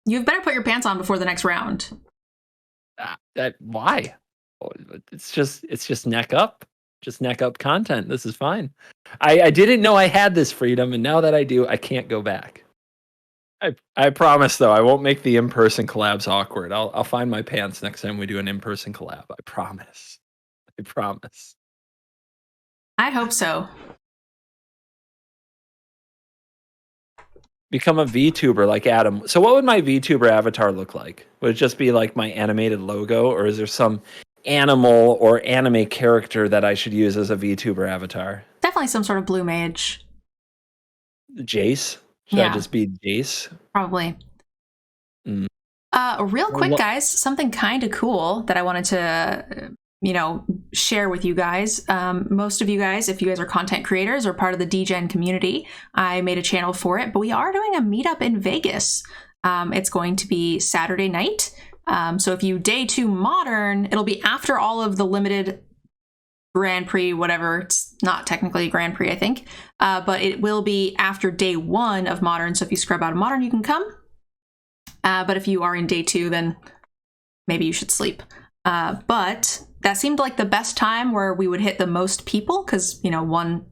You better put your pants on before the next round. Why? Oh, it's just neck up. Just neck up content. This is fine. I didn't know I had this freedom, and now that I do, I can't go back. I promise though, I won't make the in-person collabs awkward. I'll find my pants next time we do an in-person collab. I promise. I promise. I hope so. Become a VTuber like Adam. So what would my VTuber avatar look like? Would it just be like my animated logo, or is there some animal or anime character that I should use as a VTuber avatar? Definitely some sort of blue mage. Jace? Should I just be Jace? Probably. Mm. Real quick, guys, something kind of cool that I wanted to, share with you guys. Most of you guys, if you guys are content creators or part of the DGen community, I made a channel for it, but we are doing a meetup in Vegas. It's going to be Saturday night. So if you day 2 modern, it'll be after all of the limited Grand Prix, whatever. It's not technically a Grand Prix, I think. But it will be after day 1 of modern. So if you scrub out of modern, you can come. But if you are in day 2, then maybe you should sleep. But that seemed like the best time where we would hit the most people because, the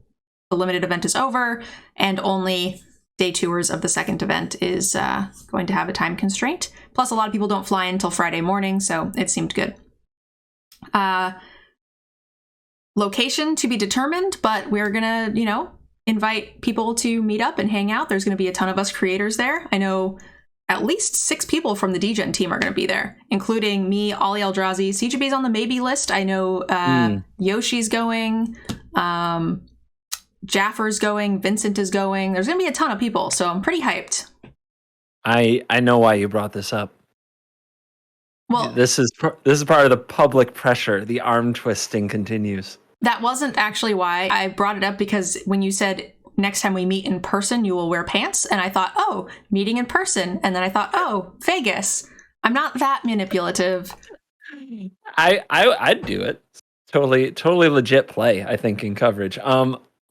limited event is over and only day 2ers of the second event is going to have a time constraint. Plus, a lot of people don't fly until Friday morning, so it seemed good. Location to be determined, but we're gonna, invite people to meet up and hang out. There's gonna be a ton of us creators there. I know at least 6 people from the DGen team are gonna be there, including me, Ollie Eldrazi. CGB's on the maybe list. I know Yoshi's going, Jaffer's going, Vincent is going. There's gonna be a ton of people, so I'm pretty hyped. I know why you brought this up. Well, this is part of the public pressure. The arm twisting continues. That wasn't actually why I brought it up, because when you said next time we meet in person, you will wear pants, and I thought, oh, meeting in person, and then I thought, oh, Vegas. I'm not that manipulative. I'd do it. Totally legit play, I think, in coverage.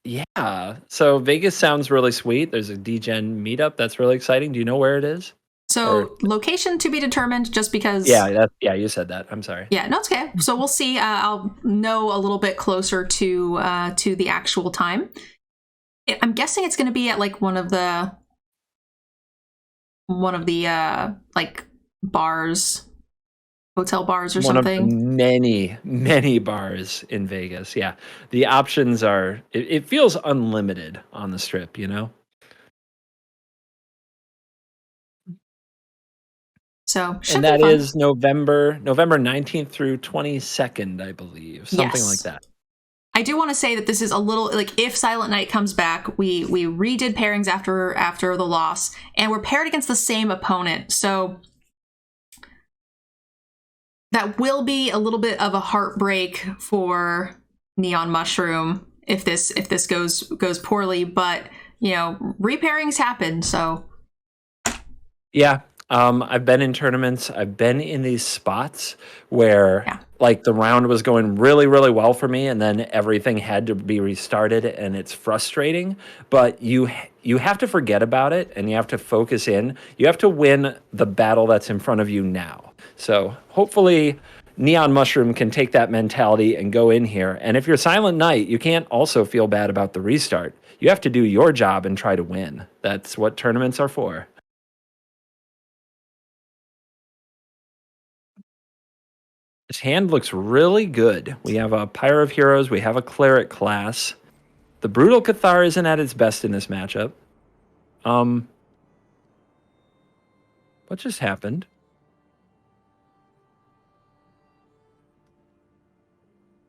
Yeah. So Vegas sounds really sweet. There's a DGen meetup. That's really exciting. Do you know where it is? So location to be determined, just because. Yeah, you said that. I'm sorry. Yeah, no, it's okay. So we'll see. I'll know a little bit closer to the actual time. I'm guessing it's going to be at like one of the like bars, hotel bars or something. One of many bars in Vegas. Yeah, the options are. It feels unlimited on the Strip. So and that is November 19th through 22nd, I believe, something like that. I do want to say that this is a little like, if Silent Night comes back, we redid pairings after the loss, and we're paired against the same opponent. So that will be a little bit of a heartbreak for Neon Mushroom if this goes poorly. But repairings happen. So yeah. I've been in tournaments. I've been in these spots where like the round was going really, really well for me, and then everything had to be restarted, and it's frustrating. But you have to forget about it, and you have to focus in. You have to win the battle that's in front of you now. So hopefully Neon Mushroom can take that mentality and go in here. And if you're Silent Night, you can't also feel bad about the restart. You have to do your job and try to win. That's what tournaments are for. This hand looks really good. We have a Pyre of Heroes. We have a Cleric class. The Brutal Cathar isn't at its best in this matchup. What just happened?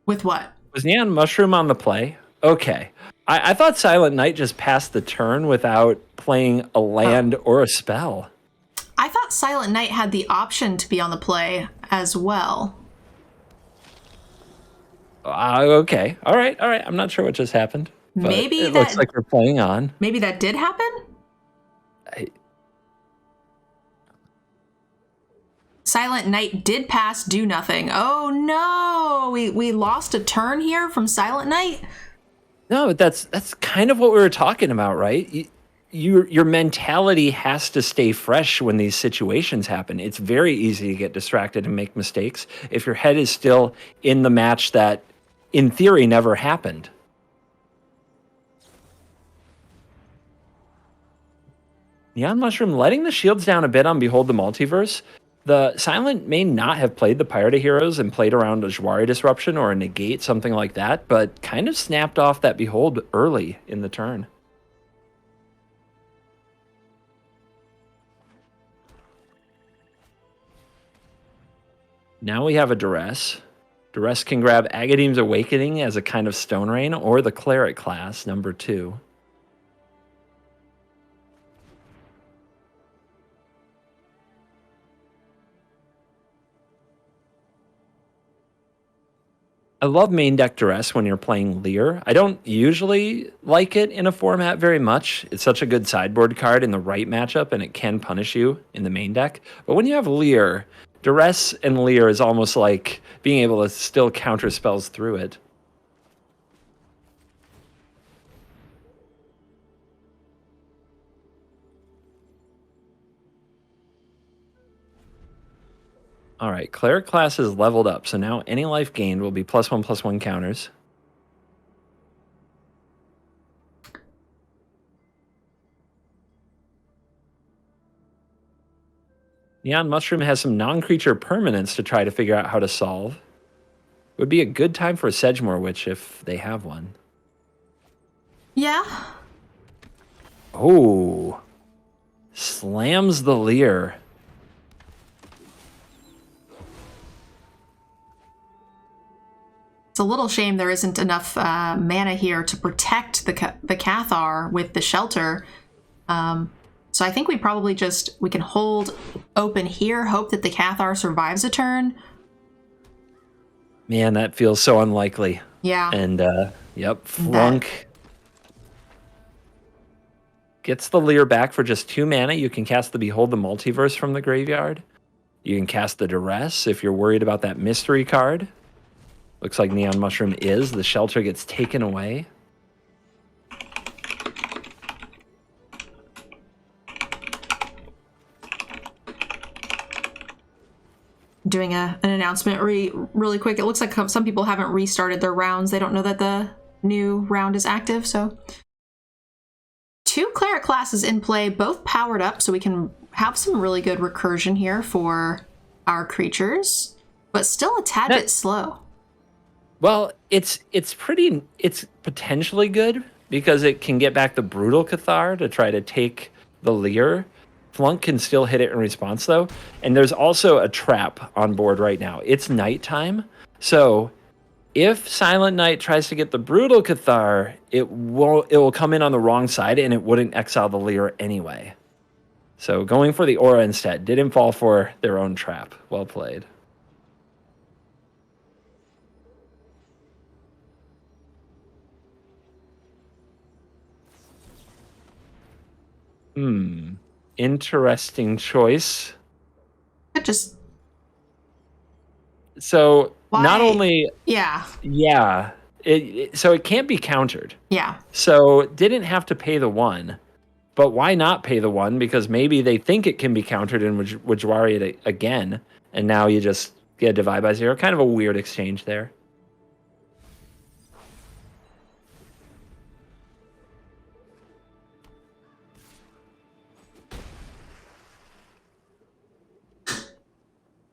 With what? Was Neon Mushroom on the play? Okay. I thought Silent Night just passed the turn without playing a land or a spell. I thought Silent Night had the option to be on the play as well. Okay. All right. I'm not sure what just happened. Maybe it looks like we're playing on. Maybe that did happen? Silent Night did pass, do nothing. Oh no! We lost a turn here from Silent Night? No, but that's kind of what we were talking about, right? your mentality has to stay fresh when these situations happen. It's very easy to get distracted and make mistakes if your head is still in the match that, in theory, never happened. Neon Mushroom letting the shields down a bit on Behold the Multiverse. The Silent may not have played the Pirate of Heroes and played around a Jwari Disruption or a Negate, something like that, but kind of snapped off that Behold early in the turn. Now we have a Duress. Duress can grab Agadeem's Awakening as a kind of Stone Rain or the Cleric class, number 2. I love main deck Duress when you're playing Lear. I don't usually like it in a format very much. It's such a good sideboard card in the right matchup, and it can punish you in the main deck. But when you have Lear, Duress and Lear is almost like being able to still counter spells through it. All right, Cleric class is leveled up, so now any life gained will be +1/+1 counters. Neon Mushroom has some non-creature permanents to try to figure out how to solve. Would be a good time for a Sedgemoor Witch if they have one. Yeah. Oh. Slams the Lear. It's a little shame there isn't enough mana here to protect the Cathar with the shelter. So I think we probably we can hold open here, hope that the Cathar survives a turn. Man, that feels so unlikely. Yeah. And, yep, Flunk gets the Lear back for just 2 mana. You can cast the Behold the Multiverse from the graveyard. You can cast the Duress if you're worried about that mystery card. Looks like Neon Mushroom is. The shelter gets taken away. Doing an announcement really quick. It looks like some people haven't restarted their rounds. They don't know that the new round is active, so 2 Cleric classes in play, both powered up, so we can have some really good recursion here for our creatures, but still a tad bit slow. Well, it's potentially good because it can get back the Brutal Cathar to try to take the Lear. Flunk can still hit it in response, though. And there's also a trap on board right now. It's nighttime, so if Silent Knight tries to get the Brutal Cathar, it will come in on the wrong side, and it wouldn't exile the Lear anyway. So going for the Aura instead. Didn't fall for their own trap. Well played. Interesting choice. So Why? not only yeah, so it can't be countered. Yeah. So didn't have to pay the 1, but why not pay the 1? Because maybe they think it can be countered and would Jwari it again, and now you just get a divide by 0. Kind of a weird exchange there.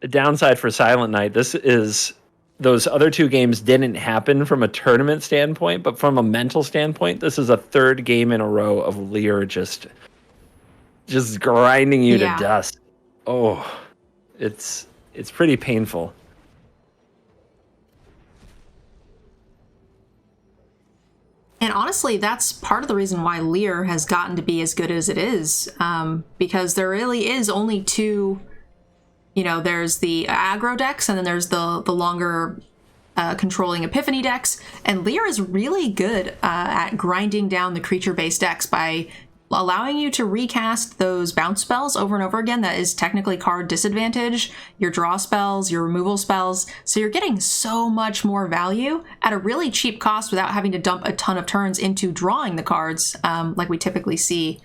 The downside for Silent Knight, this is those other 2 games didn't happen from a tournament standpoint, but from a mental standpoint, this is a 3rd game in a row of Lear just grinding you to dust. Oh, it's pretty painful. And honestly, that's part of the reason why Lear has gotten to be as good as it is, because there really is only 2. There's the aggro decks, and then there's the longer controlling Epiphany decks. And Lear is really good at grinding down the creature-based decks by allowing you to recast those bounce spells over and over again. That is technically card disadvantage, your draw spells, your removal spells. So you're getting so much more value at a really cheap cost without having to dump a ton of turns into drawing the cards like we typically see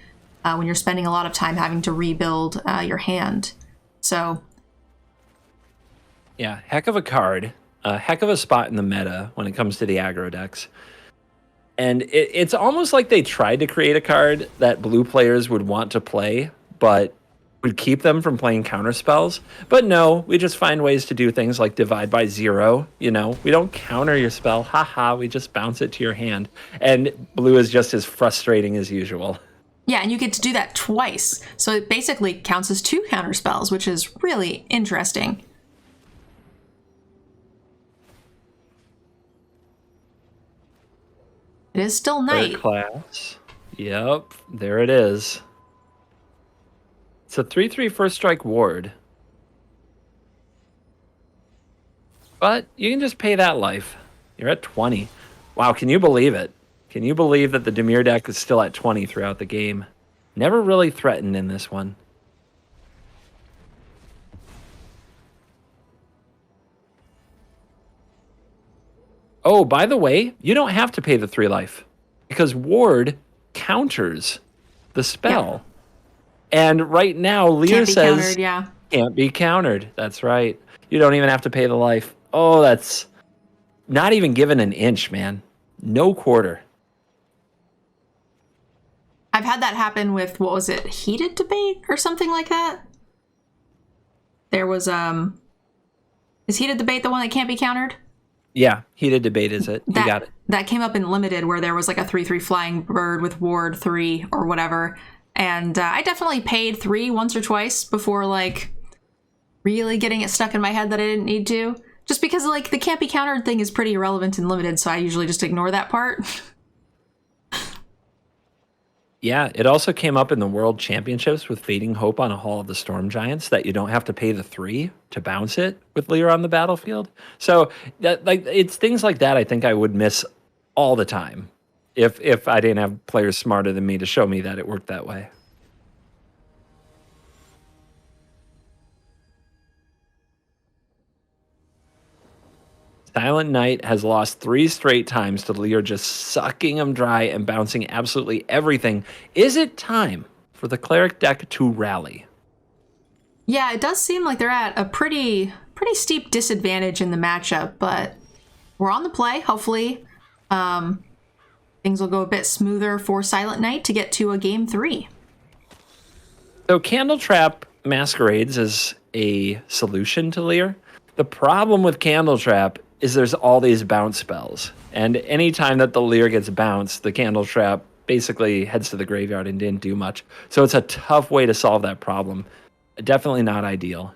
when you're spending a lot of time having to rebuild your hand. So, yeah, heck of a card, a heck of a spot in the meta when it comes to the aggro decks. And it's almost like they tried to create a card that blue players would want to play, but would keep them from playing counter spells. But no, we just find ways to do things like divide by 0. You know, we don't counter your spell. Haha, we just bounce it to your hand. And blue is just as frustrating as usual. Yeah, and you get to do that twice. So it basically counts as 2 counter spells, which is really interesting. It is still night. Third class. Yep, there it is. It's a 3/3 first strike ward. But you can just pay that life. You're at 20. Wow, can you believe it? Can you believe that the Dimir deck is still at 20 throughout the game? Never really threatened in this one. Oh, by the way, you don't have to pay the 3 life because ward counters the spell. Yeah. And right now, Lear says countered, yeah. Can't be countered. That's right. You don't even have to pay the life. Oh, that's not even given an inch, man. No quarter. I've had that happen with, what was it, Heated Debate or something like that? There was, is Heated Debate the one that can't be countered? Yeah, Heated Debate is it. You got it. That came up in Limited where there was like a 3/3 flying bird with ward 3 or whatever. And I definitely paid 3 once or twice before like really getting it stuck in my head that I didn't need to. Just because like the can't be countered thing is pretty irrelevant in Limited, so I usually just ignore that part. Yeah, it also came up in the World Championships with Fading Hope on a Hall of the Storm Giants that you don't have to pay the 3 to bounce it with Lear on the battlefield. So that like it's things like that I think I would miss all the time if I didn't have players smarter than me to show me that it worked that way. Silent Knight has lost 3 straight times to Lear just sucking him dry and bouncing absolutely everything. Is it time for the Cleric deck to rally? Yeah, it does seem like they're at a pretty steep disadvantage in the matchup, but we're on the play. Hopefully, things will go a bit smoother for Silent Knight to get to a game 3. So Candle Trap masquerades as a solution to Lear. The problem with Candle Trap is there's all these bounce spells. And anytime that the Lear gets bounced, the Candle Trap basically heads to the graveyard and didn't do much. So it's a tough way to solve that problem. Definitely not ideal.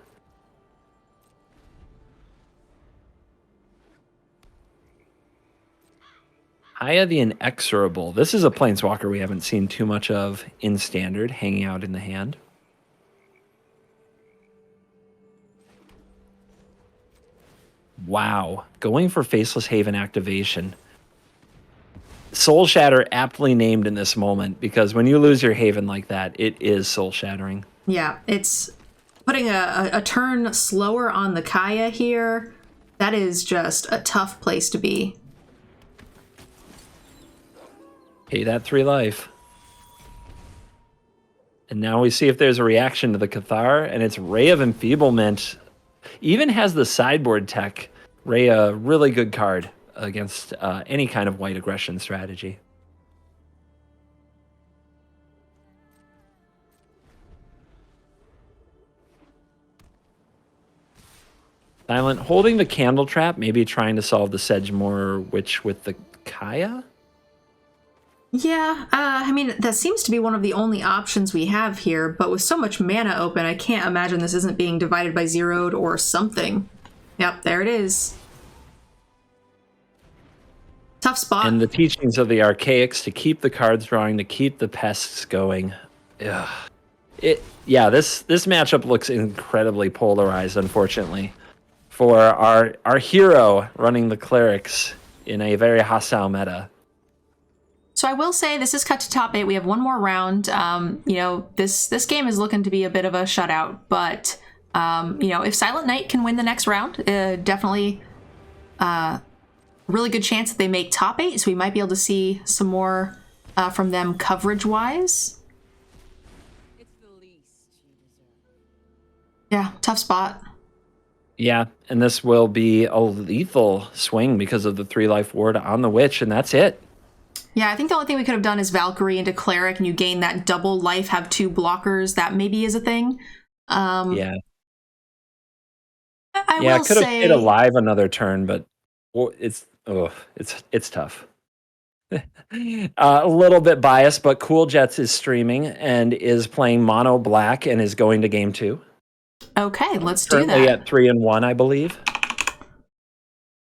Haya the Inexorable. This is a Planeswalker we haven't seen too much of in Standard, hanging out in the hand. Wow, going for Faceless Haven activation. Soul Shatter aptly named in this moment because when you lose your Haven like that, it is soul shattering. Yeah, it's putting a turn slower on the Kaya here. That is just a tough place to be. Pay that 3 life. And now we see if there's a reaction to the Cathar, and it's Ray of Enfeeblement. Even has the sideboard tech. Ray, a really good card against any kind of white aggression strategy. Silent holding the Candle Trap, maybe trying to solve the Sedgemoor Witch with the Kaya? Yeah, I mean, that seems to be one of the only options we have here, but with so much mana open, I can't imagine this isn't being divided by zeroed or something. Yep, there it is. Tough spot. And the teachings of the Archaics to keep the cards drawing, to keep the pests going. Ugh. Yeah, this matchup looks incredibly polarized, unfortunately, for our hero running the Clerics in a very hostile meta. So I will say this is cut to top 8. We have one more round. You know, this game is looking to be a bit of a shutout, but you know, if Silent Knight can win the next round, definitely really good chance that they make top 8. So we might be able to see some more from them coverage-wise. Yeah, tough spot. Yeah, and this will be a lethal swing because of the 3-life ward on the witch, and that's it. Yeah, I think the only thing we could have done is Valkyrie into Cleric, and you gain that double life, have 2 blockers. That maybe is a thing. Yeah. I Yeah, will could have stayed say, alive another turn, but it's tough. A little bit biased, but Cool Jets is streaming and is playing mono black and is going to game 2. okay, let's do Currently that. at 3-1, I believe.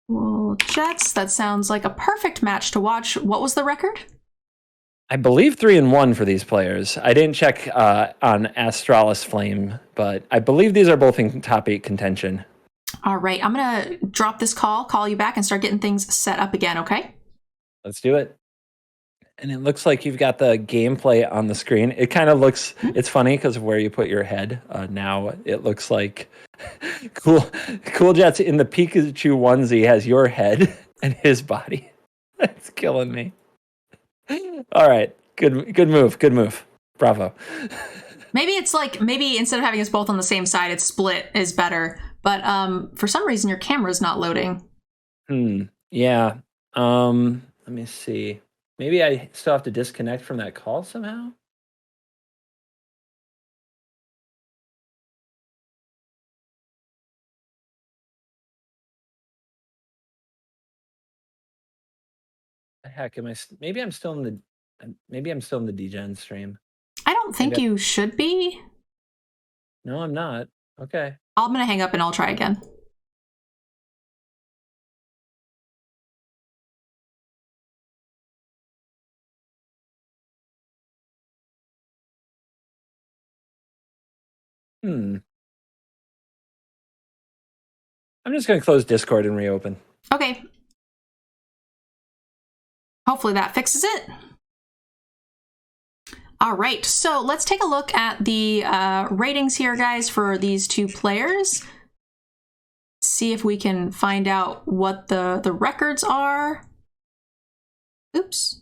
Well, Jets, that sounds like a perfect match to watch. What was the record? I believe 3-1 for these players. I didn't check on Astralis Flame, but I believe these are both in top 8 contention. All right, I'm going to drop this call you back, and start getting things set up again, okay? Let's do it. And it looks like you've got the gameplay on the screen. It kind of looks, it's funny because of where you put your head. Now it looks like Cool Jets in the Pikachu onesie has your head and his body. That's killing me. All right. Good move. Bravo. Maybe it's like, maybe instead of having us both on the same side, it's split is better. But for some reason, your camera's not loading. Yeah. Let me see. Maybe I still have to disconnect from that call somehow? The heck am I? Maybe I'm still in the. Maybe I'm still in the DGen stream. I don't think you should be. No, I'm not. Okay. I'm going to hang up and I'll try again. I'm just going to close Discord and reopen. Okay. Hopefully that fixes it. All right, so let's take a look at the ratings here, guys, for these 2 players. See if we can find out what the records are. Oops.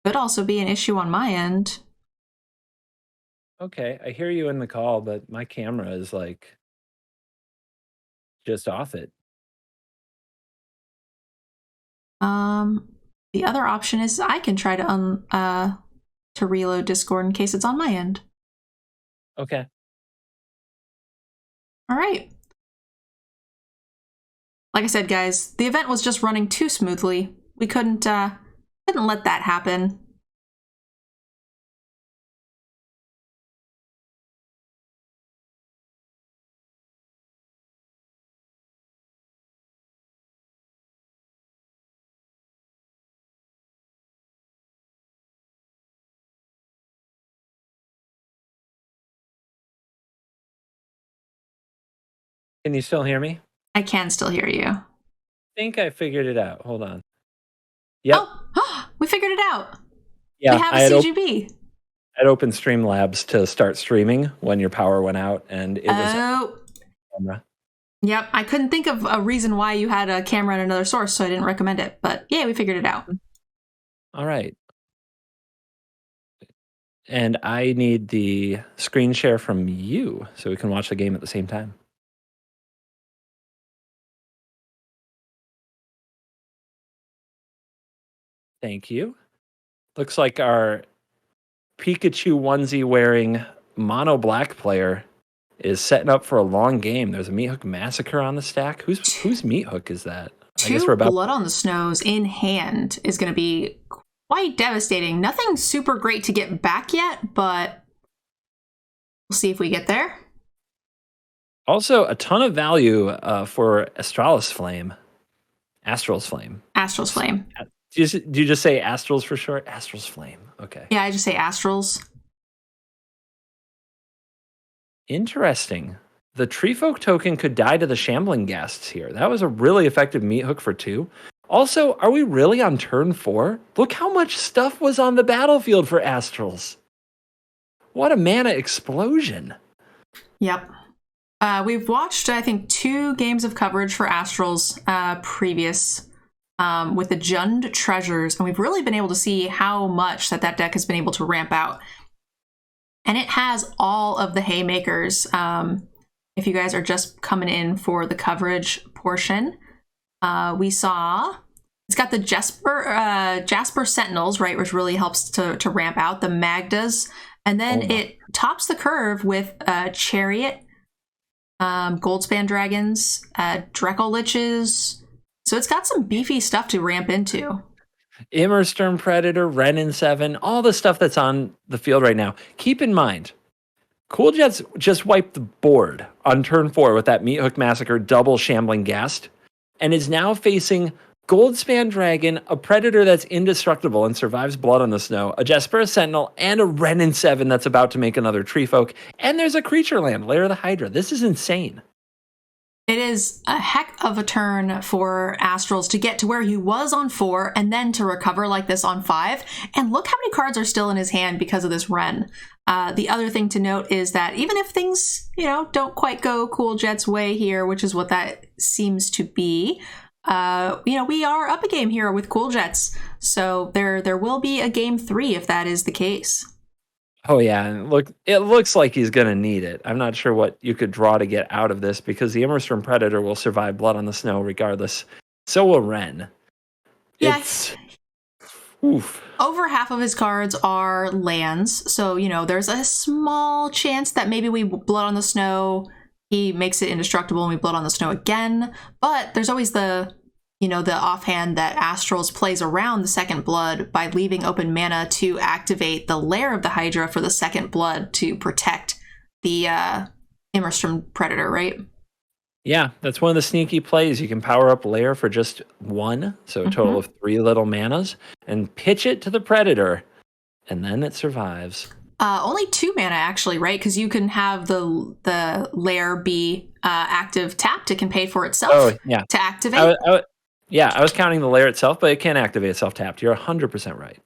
Could also be an issue on my end. Okay, I hear you in the call, but my camera is like just off it. The other option is I can try to reload Discord in case it's on my end. Okay. All right. Like I said, guys, the event was just running too smoothly. We couldn't let that happen. Can you still hear me? I can still hear you. I think I figured it out. Hold on. Yep. Oh, we figured it out. Yeah, we have a CGB. I'd opened Streamlabs to start streaming when your power went out, and it was camera. Yep, I couldn't think of a reason why you had a camera and another source, so I didn't recommend it. But yeah, we figured it out. All right. And I need the screen share from you so we can watch the game at the same time. Thank you. Looks like our Pikachu onesie wearing mono black player is setting up for a long game. There's a Meat Hook Massacre on the stack. Whose Meat Hook is that? I guess we're about Blood on the Snows in hand is going to be quite devastating. Nothing super great to get back yet, but we'll see if we get there. Also, a ton of value for Astralis Flame. Astral's Flame. Astral's Flame. Do you just say Astrals for short? Astral's Flame. Okay. Yeah, I just say Astrals. Interesting. The Tree Folk token could die to the Shambling Ghasts here. That was a really effective Meat Hook for 2. Also, are we really on turn 4? Look how much stuff was on the battlefield for Astrals. What a mana explosion. Yep. We've watched, I think, 2 games of coverage for Astrals previous. with the Jund Treasures, and we've really been able to see how much that deck has been able to ramp out. And it has all of the haymakers. If you guys are just coming in for the coverage portion, we saw it's got the Jasper Sentinels, right, which really helps to ramp out the Magdas, and then it tops the curve with Chariot, Goldspan Dragons, Dreckle Liches. So it's got some beefy stuff to ramp into. Immersturm Predator, Renin 7, all the stuff that's on the field right now. Keep in mind, Cool Jets just wiped the board on turn 4 with that Meat Hook Massacre double Shambling Ghast, and is now facing Goldspan Dragon, a Predator that's indestructible and survives Blood on the Snow, a Jasper Sentinel, and a Renin 7 that's about to make another Tree Folk, and there's a creature land, Lair of the Hydra. This is insane. It is a heck of a turn for Astrals to get to where he was on 4 and then to recover like this on 5. And look how many cards are still in his hand because of this Ren. The other thing to note is that even if things, don't quite go Cool Jet's way here, which is what that seems to be, we are up a game here with Cool Jets. So there will be a game 3 if that is the case. Oh yeah, and look, it looks like he's going to need it. I'm not sure what you could draw to get out of this because the Immersturm Predator will survive Blood on the Snow regardless. So will Ren. Yeah. Oof. Over half of his cards are lands, so there's a small chance that maybe we Blood on the Snow, he makes it indestructible and we Blood on the Snow again. But there's always the offhand that Astrals plays around the second Blood by leaving open mana to activate the Lair of the Hydra for the second Blood to protect the Immersturm Predator, right? Yeah, that's one of the sneaky plays. You can power up Lair for just 1, so a total of 3 little manas, and pitch it to the Predator, and then it survives. Only 2 mana, actually, right? Because you can have the Lair be active tapped. It can pay for itself to activate. I was counting the Lair itself, but it can activate itself tapped. You're 100% right.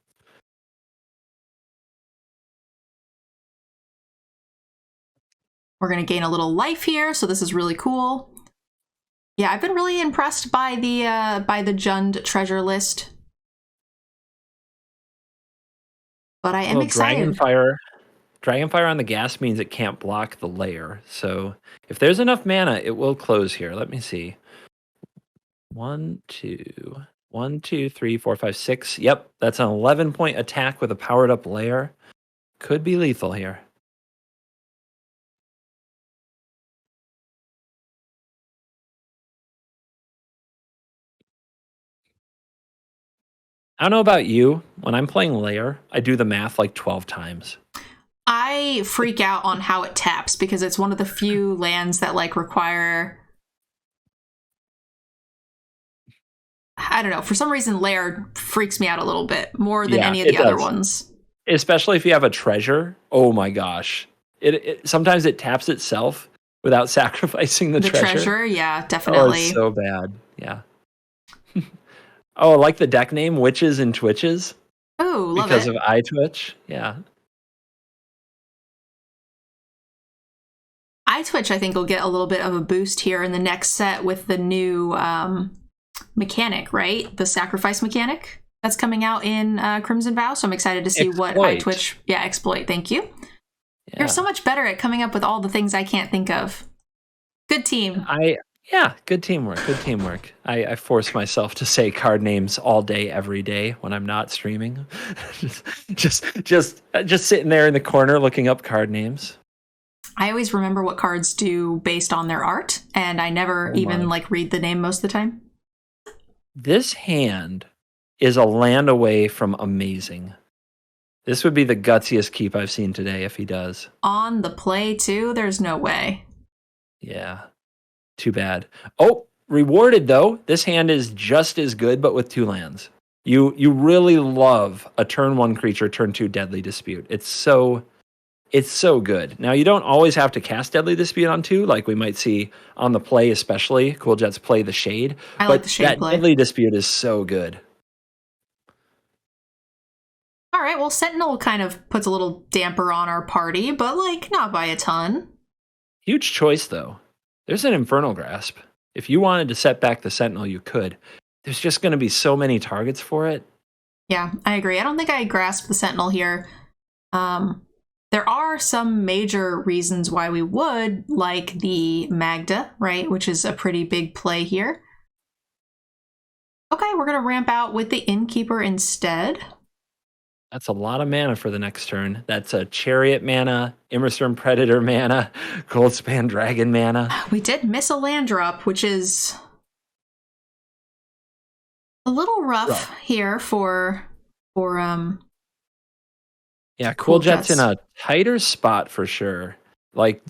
We're going to gain a little life here, so this is really cool. Yeah, I've been really impressed by the Jund treasure list. But I am excited. Dragonfire on the gas means it can't block the Lair. So if there's enough mana, it will close here. Let me see. 1, 2, 3, 4, 5, 6. Yep, that's an 11-point attack with a powered up Lair. Could be lethal here. I don't know about you. When I'm playing Lair, I do the math like 12 times. I freak out on how it taps because it's one of the few lands that require, I don't know, for some reason Lair freaks me out a little bit more than any of the other ones. Especially if you have a treasure. Oh my gosh. It sometimes it taps itself without sacrificing the treasure. Yeah, definitely. Oh, it's so bad. Yeah. Oh, I like the deck name, Witches and Twitches. Oh, love because it. Because of iTwitch. Yeah. iTwitch, I think, will get a little bit of a boost here in the next set with the new mechanic, right? The sacrifice mechanic that's coming out in Crimson Vow. So I'm excited to see what iTwitch... Yeah, exploit. Thank you. Yeah. You're so much better at coming up with all the things I can't think of. Good team. Yeah, good teamwork. Good teamwork. I force myself to say card names all day, every day when I'm not streaming. just sitting there in the corner looking up card names. I always remember what cards do based on their art, and I never read the name most of the time. This hand is a land away from amazing. This would be the gutsiest keep I've seen today if he does. On the play, too? There's no way. Yeah. Too bad. Oh, rewarded, though. This hand is just as good, but with 2 lands. You really love a turn 1 creature, turn 2 Deadly Dispute. It's so good. Now, you don't always have to cast Deadly Dispute on 2, like we might see on the play, especially. Cool Jets play the Shade. I like the Shade play. Deadly Dispute is so good. All right, well, Sentinel kind of puts a little damper on our party, but, not by a ton. Huge choice, though. There's an Infernal Grasp. If you wanted to set back the Sentinel, you could. there's just going to be so many targets for it. Yeah, I agree. I don't think I grasp the Sentinel here. There are some major reasons why we would, like the Magda, right, which is a pretty big play here. Okay, we're going to ramp out with the Innkeeper instead. That's a lot of mana for the next turn. That's a Chariot mana, Immersturm Predator mana, Goldspan Dragon mana. We did miss a land drop, which is a little rough here for yeah, Cool Jet's in a tighter spot for sure. Like,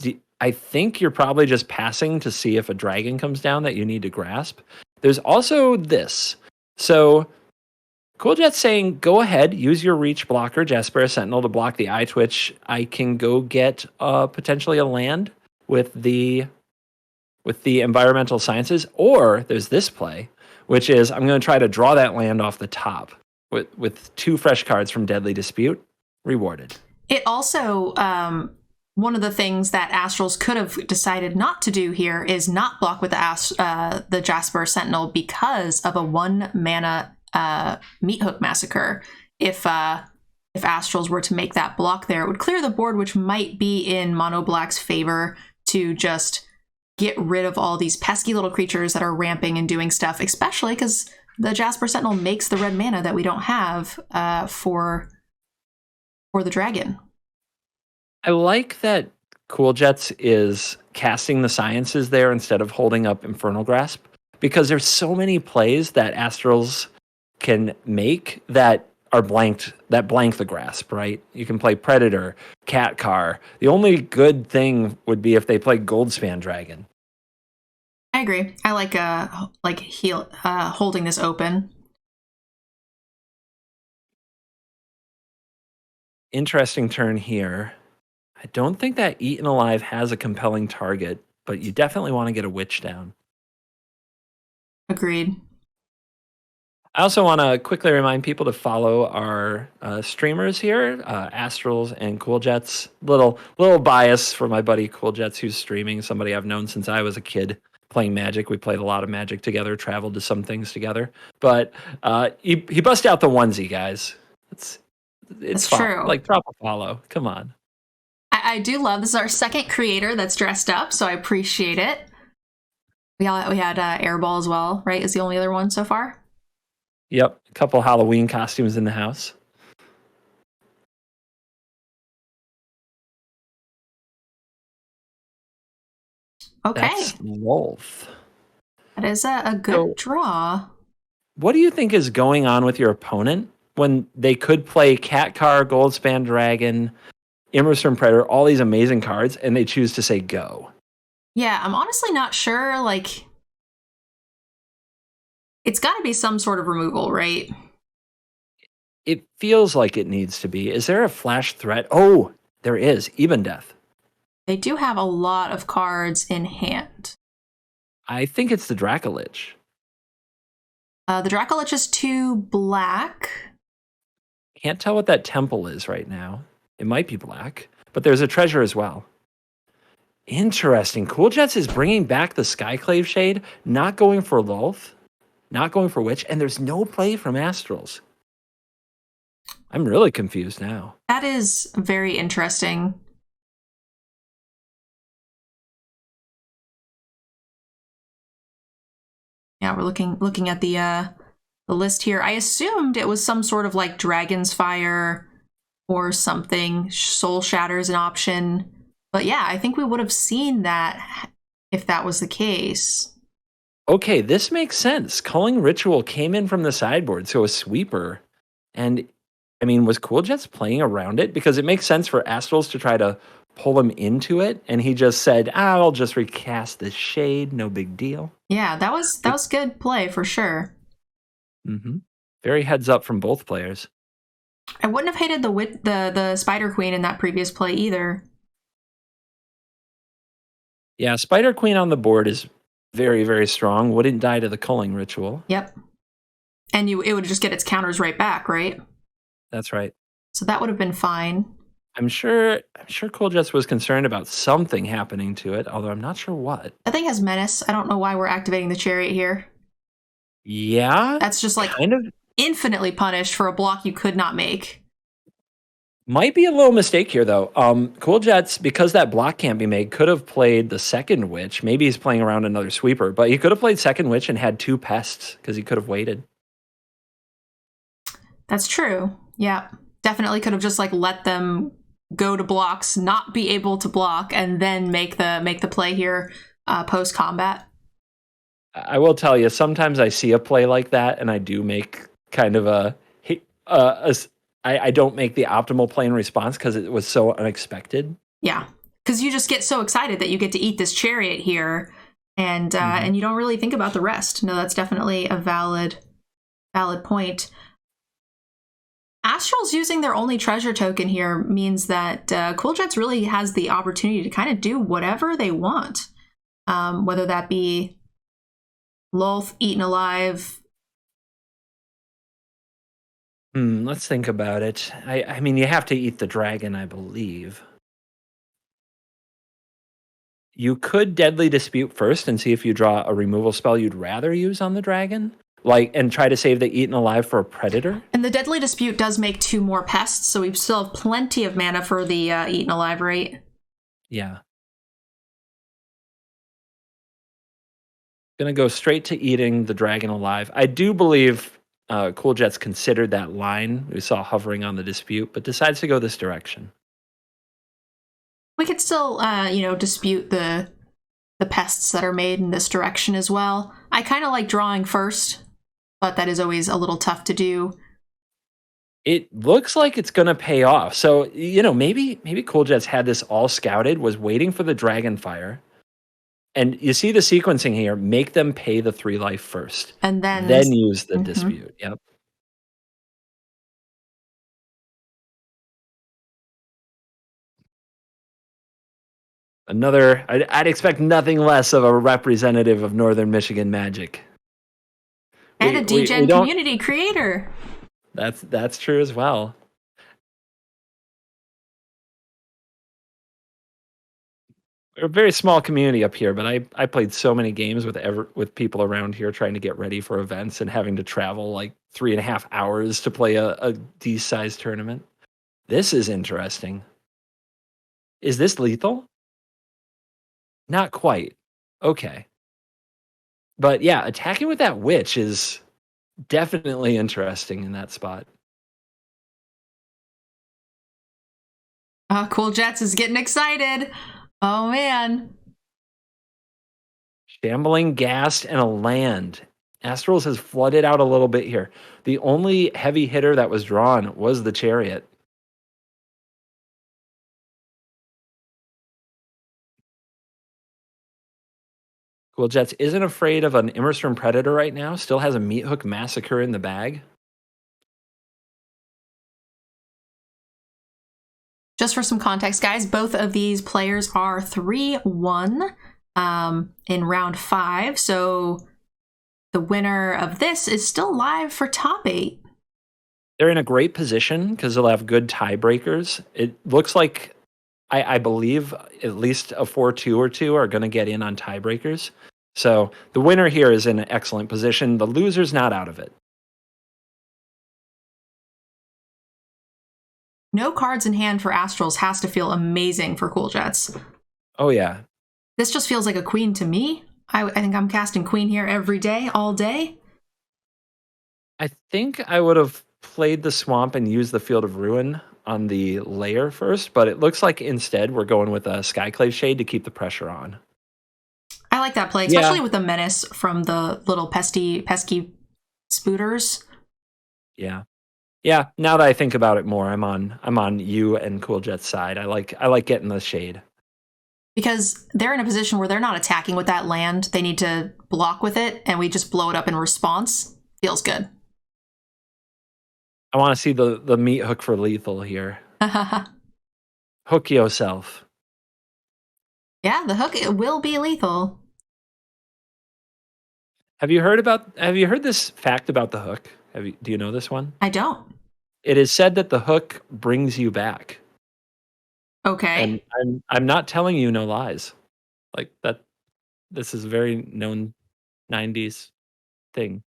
I think you're probably just passing to see if a dragon comes down that you need to grasp. There's also this. So, Cool Jet's saying, go ahead, use your reach blocker, Jasper Sentinel, to block the eye twitch. I can go get potentially a land with the environmental sciences, or there's this play, which is I'm going to try to draw that land off the top with 2 fresh cards from Deadly Dispute. Rewarded. It also, one of the things that Astrals could have decided not to do here is not block with the Jasper Sentinel because of a 1 mana Meat Hook Massacre. If Astrals were to make that block there, it would clear the board, which might be in Mono Black's favor to just get rid of all these pesky little creatures that are ramping and doing stuff, especially because the Jasper Sentinel makes the red mana that we don't have for the dragon. I like that Cool Jets is casting the sciences there instead of holding up Infernal Grasp, because there's so many plays that Astrals can make that are blank the grasp, right? You can play Predator, Cat Car. The only good thing would be if they play Goldspan Dragon. I agree. I like holding this open. Interesting turn here. I don't think that Eaten Alive has a compelling target, but you definitely want to get a Witch down. Agreed. I also want to quickly remind people to follow our streamers here, Astrals and Cool Jets. Little bias for my buddy Cool Jets, who's streaming, somebody I've known since I was a kid playing Magic. We played a lot of Magic together, traveled to some things together. But he busted out the onesie, guys. It's true. Like, drop a follow. Come on. I do love this. Is our second creator that's dressed up, so I appreciate it. We had Airball as well, right? Is the only other one so far? Yep, a couple Halloween costumes in the house. Okay. That's Wolf. That is a good draw. What do you think is going on with your opponent when they could play Cat Car, Goldspan Dragon, Immersturm Predator, all these amazing cards, and they choose to say go? Yeah, I'm honestly not sure. Like, it's got to be some sort of removal, right? It feels like it needs to be. Is there a flash threat? Oh, there is. Even Death. They do have a lot of cards in hand. I think it's the Dracolich. The Dracolich is 2 black. Can't tell what that temple is right now. It might be black, but there's a treasure as well. Interesting. Cool Jets is bringing back the Skyclave Shade, not going for Lolth, not going for Witch, and there's no play from Astrals. I'm really confused now. That is very interesting. Yeah, we're looking at the list here. I assumed it was some sort of like Dragon's Fire or something. Soul Shatter's an option. But yeah, I think we would have seen that if that was the case. Okay, this makes sense. Culling Ritual came in from the sideboard, so a sweeper. And, I mean, was Cool Jets playing around it? Because it makes sense for Astrals to try to pull him into it, and he just said, I'll just recast this shade, no big deal. Yeah, that was good play for sure. Mm-hmm. Very heads up from both players. I wouldn't have hated the Spider Queen in that previous play either. Yeah, Spider Queen on the board is very, very strong. Wouldn't die to the Culling Ritual. Yep. And it would just get its counters right back, right? That's right. So that would have been fine. I'm sure Cool Jets was concerned about something happening to it, although I'm not sure what. That thing has Menace. I don't know why we're activating the Chariot here. Yeah, That's just like kind of. infinitely punished for a block you could not make. Might be a little mistake here, though. Cool Jets, because that block can't be made, could have played the second witch. Maybe he's playing around another sweeper, but he could have played second witch and had two pests because he could have waited. That's true. Yeah. Definitely could have just like let them go to blocks, not be able to block, and then make the play here post combat. I will tell you, sometimes I see a play like that, and I do make kind of I don't make the optimal play in response because it was so unexpected. Yeah, because you just get so excited that you get to eat this chariot here, and you don't really think about the rest. No, that's definitely a valid point. Astrals using their only treasure token here means that Cool Jets really has the opportunity to kind of do whatever they want, whether that be Lolth eaten alive. Let's think about it. I mean, you have to eat the dragon, I believe. You could Deadly Dispute first and see if you draw a removal spell you'd rather use on the dragon, like, and try to save the Eaten Alive for a Predator. And the Deadly Dispute does make 2 more pests, so we still have plenty of mana for the Eaten Alive rate. Yeah. Gonna go straight to eating the dragon alive. I do believe Cool Jets considered that line we saw hovering on the dispute, but decides to go this direction. We could still, dispute the pests that are made in this direction as well. I kind of like drawing first, but that is always a little tough to do. It looks like it's gonna pay off. So, maybe Cool Jets had this all scouted, was waiting for the Dragonfire. And you see the sequencing here, make them pay the 3 life first, And then use the Mhm. dispute. Yep. I'd expect nothing less of a representative of Northern Michigan Magic. And a We DGen don't. community creator. That's true as well. We're a very small community up here, but I played so many games with people around here trying to get ready for events and having to travel like 3.5 hours to play a D-sized tournament. This is interesting. Is this lethal? Not quite. Okay. But yeah, attacking with that witch is definitely interesting in that spot. Cool Jets is getting excited. Oh man. Shambling Ghast and a land. Astrals has flooded out a little bit here. The only heavy hitter that was drawn was the Chariot. Cool Jets isn't afraid of an Immersturm Predator right now. Still has a Meat Hook Massacre in the bag. Just for some context, guys, both of these players are 3-1 in round 5. So the winner of this is still live for top 8. They're in a great position because they'll have good tiebreakers. It looks like, I believe, at least a 4-2 or 2 are going to get in on tiebreakers. So the winner here is in an excellent position. The loser's not out of it. No cards in hand for Astrals has to feel amazing for Cool Jets. Oh, yeah. This just feels like a queen to me. I think I'm casting queen here every day, all day. I think I would have played the swamp and used the Field of Ruin on the layer first, but it looks like instead we're going with a Skyclave Shade to keep the pressure on. I like that play, especially with the menace from the little pesky spooters. Yeah. Yeah, now that I think about it more, I'm on you and Cool Jet's side. I like getting the shade. Because they're in a position where they're not attacking with that land. They need to block with it, and we just blow it up in response. Feels good. I want to see the meat hook for lethal here. Hook yourself. Yeah, the hook it will be lethal. Have you heard this fact about the hook? Do you know this one? I don't. It is said that the hook brings you back. Okay. And I'm not telling you no lies. Like that this is a very known 90s thing.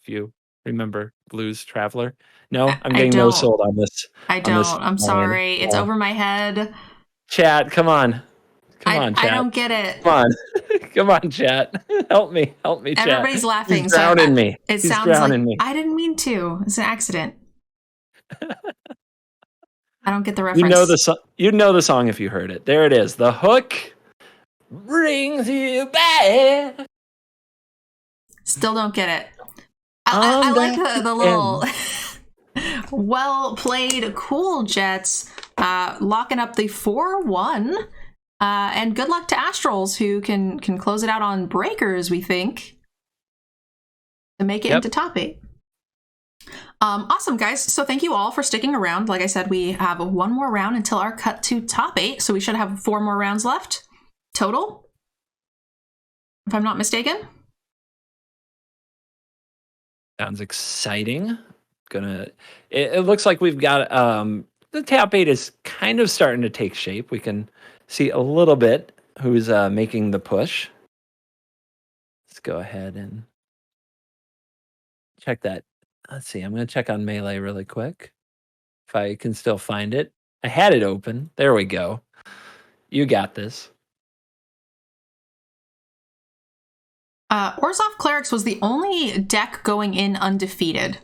if you remember Blues Traveler. No, I'm I getting no don't. sold on this. I On this don't. I'm line. sorry. It's over my head. Chat, come on. Come I on, I chat. don't get it. Come on. Come on, chat. Help me. Help me, chat. Everybody's He's laughing, so drowning me. it He's sounds like drowning me. I didn't mean to. It's an accident. I don't get the You know the reference. you know the song if you heard it. There it is. The hook brings you back. Still don't get it. I I'm like back the little again. well played, cool Jets, locking up the 4-1. And good luck to Astrals, who can close it out on breakers, we think, to make it into top 8. Awesome, guys. So thank you all for sticking around. Like I said, we have one more round until our cut to top 8. So we should have 4 more rounds left total, if I'm not mistaken. Sounds exciting. It looks like we've got the top 8 is kind of starting to take shape. We can see a little bit who's making the push. Let's go ahead and check that. Let's see. I'm going to check on Melee really quick if I can still find it. I had it open. There we go. You got this. Orzhov Clerics was the only deck going in undefeated.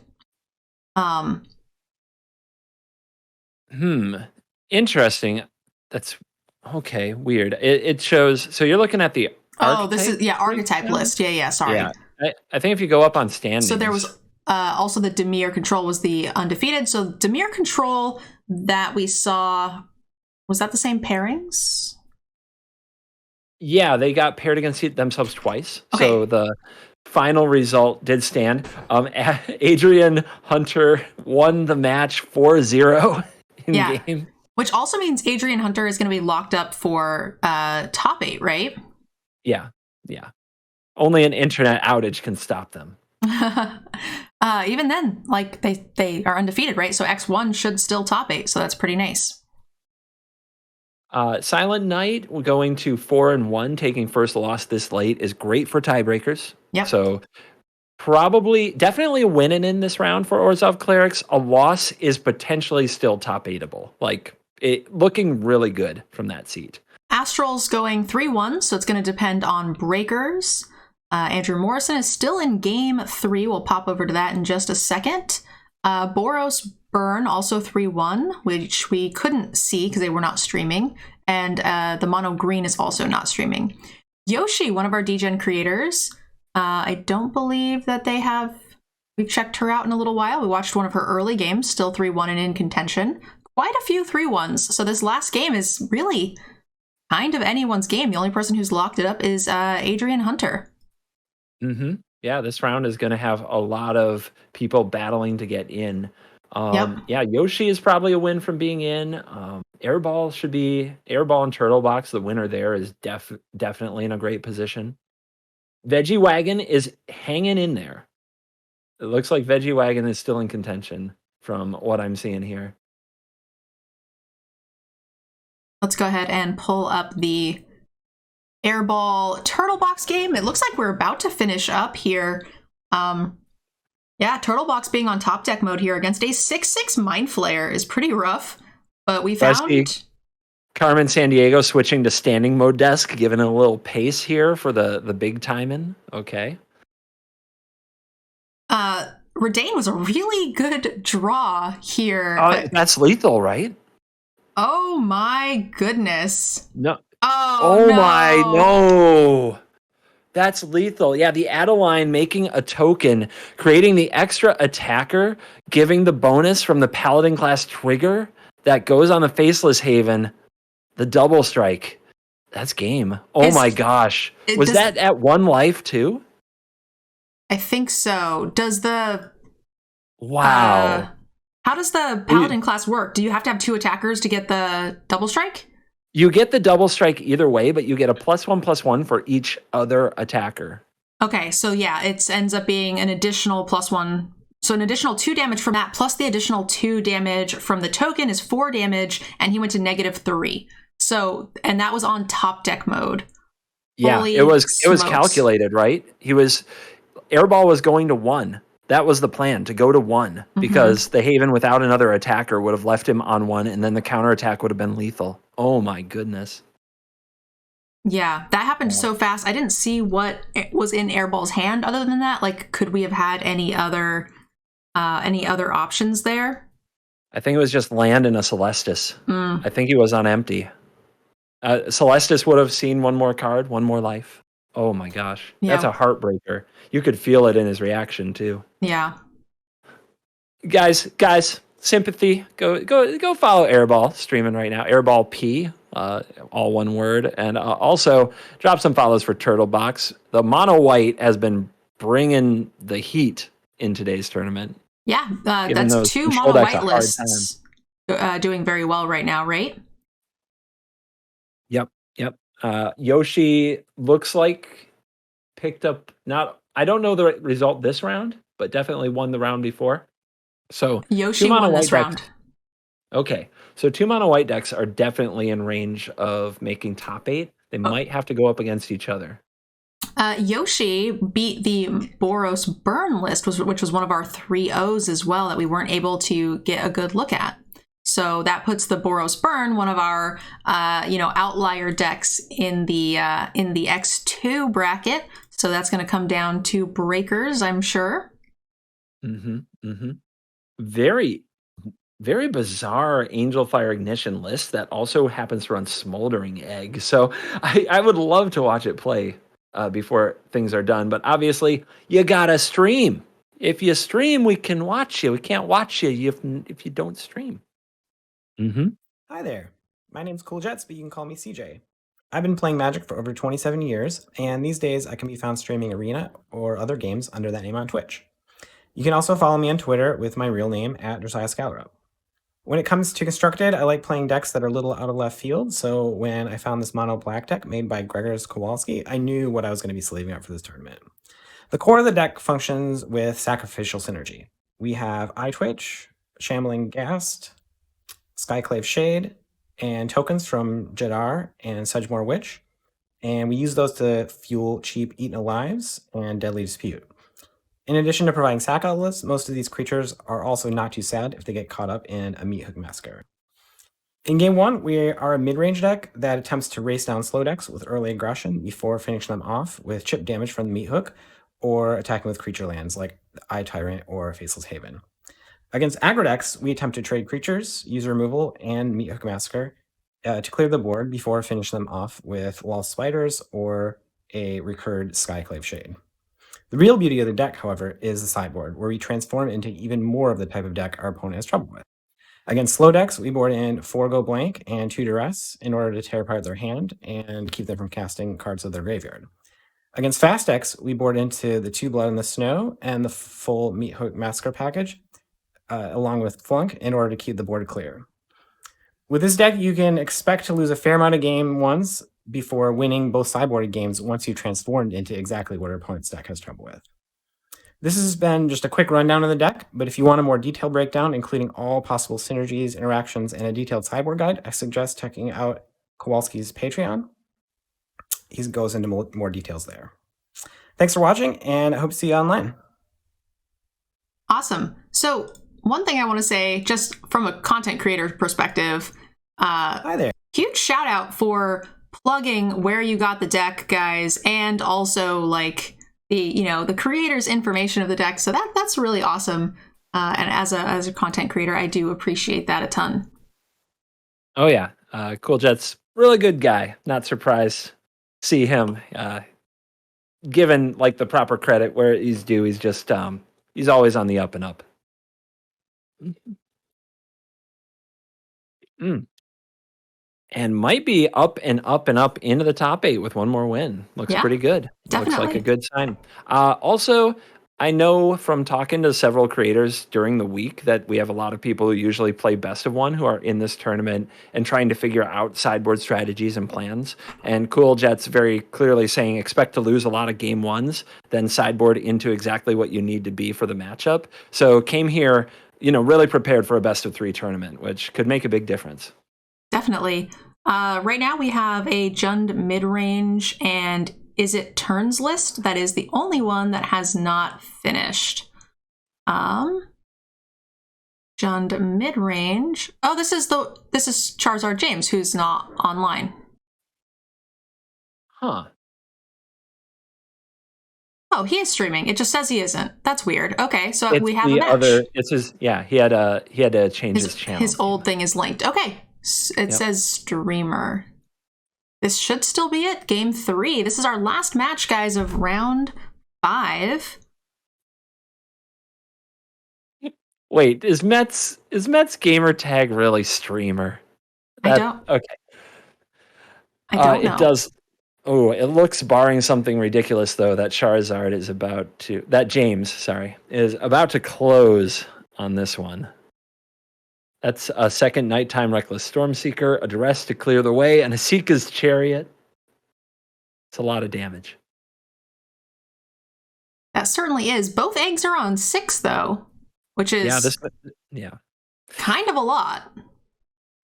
Interesting. That's okay. Weird. It shows. So you're looking at the This is archetype list. Yeah. Sorry. Yeah. I think if you go up on standings. So there was also the Dimir Control was the undefeated. So Dimir Control that we saw, was that the same pairings? Yeah, they got paired against themselves twice. Okay. So the final result did stand. Adrian Hunter won the match 4-0 in game. Which also means Adrian Hunter is going to be locked up for top 8, right? Yeah. Only an internet outage can stop them. Even then, like they are undefeated, right? So X1 should still top 8, so that's pretty nice. Silent Knight going to 4-1, taking first loss this late is great for tiebreakers. Yep. So definitely a win in this round for Orzhov Clerics. A loss is potentially still top 8able. Like looking really good from that seat. Astral's going 3-1, so it's going to depend on breakers. Andrew Morrison is still in game 3. We'll pop over to that in just a second. Boros Burn also 3-1, which we couldn't see because they were not streaming. And the Mono Green is also not streaming. Yoshi, one of our DGen creators, I don't believe that we've checked her out in a little while. We watched one of her early games, still 3-1 and in contention. Quite a few 3-1s. So this last game is really kind of anyone's game. The only person who's locked it up is Adrian Hunter. Yeah, this round is going to have a lot of people battling to get in. Yeah, Yoshi is probably a win from being in. Airball and Turtle Box. The winner there is definitely in a great position. Veggie Wagon is hanging in there. It looks like Veggie Wagon is still in contention from what I'm seeing here. Let's go ahead and pull up the Airball Turtle Box game. It looks like we're about to finish up here. Turtle Box being on top deck mode here against a 6/6 Mind Flayer is pretty rough, but we found Carmen Sandiego switching to standing mode desk, giving it a little pace here for the big timing. Okay. Redane was a really good draw here. That's lethal, right? Oh my goodness. No. Oh no. My, no. That's lethal. Yeah, the Adeline making a token, creating the extra attacker, giving the bonus from the Paladin class trigger that goes on the Faceless Haven, the double strike. That's game. My gosh. Was that at 1 life too? I think so. Wow. How does the Paladin class work? Do you have to have 2 attackers to get the double strike? You get the double strike either way, but you get a +1/+1 for each other attacker. Okay, so yeah, it ends up being an additional +1. So an additional 2 damage from that, plus the additional 2 damage from the token is 4 damage, and he went to -3. So, and that was on top deck mode. Yeah, Holy it was smokes. calculated, right? Airball was going to 1. That was the plan, to go to 1, because the Haven without another attacker would have left him on 1, and then the counterattack would have been lethal. Oh my goodness. Yeah, that happened so fast. I didn't see what was in Airball's hand other than that. Like, could we have had any other options there? I think it was just land and a Celestis. I think he was on empty. Celestis would have seen one more card, one more life. Oh my gosh. Yeah. That's a heartbreaker. You could feel it in his reaction too. Yeah. Guys, sympathy. Go follow Airball streaming right now. Airball P, all one word. And also drop some follows for Turtlebox. The mono white has been bringing the heat in today's tournament. Yeah, that's 2 mono white lists doing very well right now, right? Yep. Yoshi looks like picked up I don't know the result this round, but definitely won the round before. So Yoshi won this round. Okay, so 2 mono white decks are definitely in range of making top 8. They might have to go up against each other. Yoshi beat the Boros Burn list, which was one of our 3-0s as well that we weren't able to get a good look at. So that puts the Boros Burn, one of our outlier decks in the X2 bracket. So that's going to come down to breakers, I'm sure. Very, very bizarre Angel Fire Ignition list that also happens to run Smoldering Egg. So I would love to watch it play before things are done. But obviously, you gotta stream. If you stream, we can watch you. We can't watch you if you don't stream. Hi there. My name's Cooljets, but you can call me CJ. I've been playing Magic for over 27 years, and these days I can be found streaming Arena or other games under that name on Twitch. You can also follow me on Twitter with my real name at Josiah Scalro. When it comes to Constructed, I like playing decks that are a little out of left field, so when I found this mono black deck made by Gregors Kowalski, I knew what I was going to be slaving up for this tournament. The core of the deck functions with sacrificial synergy. We have iTwitch, Shambling Ghast, Skyclave Shade, and tokens from Jadar and Sedgemoor Witch, and we use those to fuel cheap Eaten Alives and Deadly Dispute. In addition to providing sack outlets, most of these creatures are also not too sad if they get caught up in a Meat Hook Massacre. In Game 1, we are a mid-range deck that attempts to race down slow decks with early aggression before finishing them off with chip damage from the Meat Hook or attacking with creature lands like Eye Tyrant or Faceless Haven. Against aggro decks, we attempt to trade creatures, use removal, and Meat Hook Massacre to clear the board before finishing them off with Wall Spiders or a recurred Skyclave Shade. The real beauty of the deck, however, is the sideboard, where we transform into even more of the type of deck our opponent has trouble with. Against slow decks, we board in 4 Go Blank and 2 Duress in order to tear apart their hand and keep them from casting cards of their graveyard. Against fast decks, we board into the 2 Blood in the Snow and the full Meat Hook Massacre package, along with Flunk, in order to keep the board clear. With this deck, you can expect to lose a fair amount of game ones before winning both sideboarded games once you've transformed into exactly what our opponent's deck has trouble with. This has been just a quick rundown of the deck, but if you want a more detailed breakdown, including all possible synergies, interactions, and a detailed sideboard guide, I suggest checking out Kowalski's Patreon. He goes into more details there. Thanks for watching, and I hope to see you online. Awesome. So one thing I want to say, just from a content creator perspective, hi there. Huge shout out for plugging where you got the deck, guys, and also like the creator's information of the deck. So that's really awesome. And as a content creator, I do appreciate that a ton. Oh yeah, Cooljets, really good guy. Not surprised. See him given like the proper credit where he's due. He's just he's always on the up and up. And might be up and up and up into the top 8 with one more win. Looks pretty good. Definitely. Looks like a good sign. Also, I know from talking to several creators during the week that we have a lot of people who usually play best of one who are in this tournament and trying to figure out sideboard strategies and plans. And Cooljet's very clearly saying expect to lose a lot of game ones, then sideboard into exactly what you need to be for the matchup. So came here, really prepared for a best of 3 tournament, which could make a big difference. Definitely. Right now we have a Jund mid-range and Is It Turns list that is the only one that has not finished. Jund mid range. Oh, this is Charizard James, who's not online. Huh. Oh, he is streaming. It just says he isn't. That's weird. Okay, so It's we have the a match. other. It's his. Yeah, he had to change his channel. His old thing is linked. Okay, it says streamer. This should still be it. Game 3. This is our last match, guys, of round 5. Wait, is Mets gamer tag really streamer? I don't. Okay. I don't know. It does. Oh, it looks, barring something ridiculous, though, that Charizard is about to. That James, sorry, is about to close on this one. That's a second nighttime Reckless Stormseeker, a Duress to clear the way, and a Seeka's Chariot. It's a lot of damage. That certainly is. Both eggs are on 6, though, which is kind of a lot.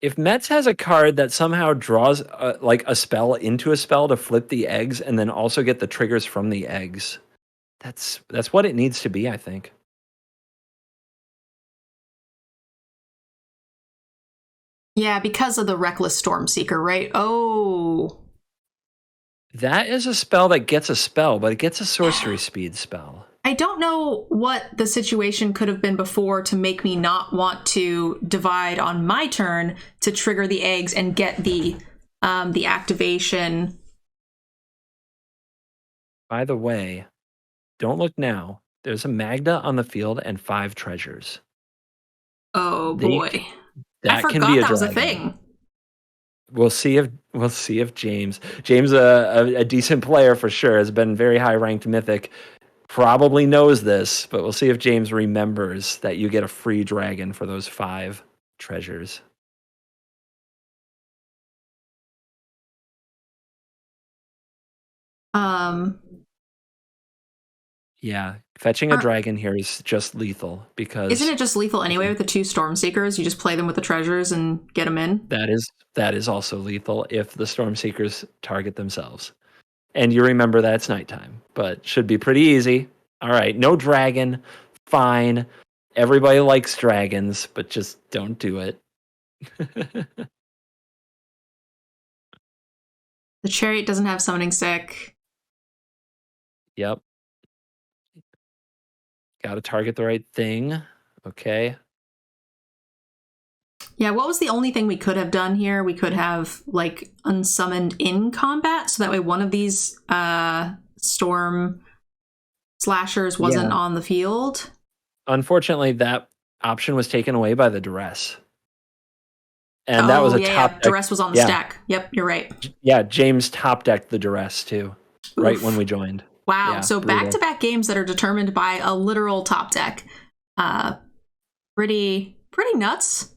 If Mets has a card that somehow draws like a spell into a spell to flip the eggs and then also get the triggers from the eggs, that's what it needs to be, I think. Yeah, because of the Reckless Stormseeker, right? Oh. That is a spell that gets a spell, but it gets a sorcery speed spell. I don't know what the situation could have been before to make me not want to divide on my turn to trigger the eggs and get the activation. By the way, don't look now. There's a Magda on the field and 5 treasures. Oh boy. That I forgot can be that was a thing. We'll see if James, a decent player for sure, has been very high ranked mythic, probably knows this, but we'll see if James remembers that you get a free dragon for those 5 treasures. Yeah, fetching a dragon here is just lethal because isn't it just lethal anyway with the 2 Stormseekers? You just play them with the treasures and get them in. That is also lethal if the Stormseekers target themselves. And you remember that it's nighttime, but should be pretty easy. All right, no dragon, fine. Everybody likes dragons, but just don't do it. The Chariot doesn't have summoning sick. Yep. Got to target the right thing. Okay. Yeah, what was the only thing we could have done here? We could have, like, unsummoned in combat, so that way one of these storm slashers wasn't on the field. Unfortunately, that option was taken away by the Duress. And that was a top deck. Duress was on the stack. Yep, you're right. Yeah, James top decked the Duress, too, right when we joined. Wow, yeah, so back-to-back games that are determined by a literal top deck. Pretty nuts.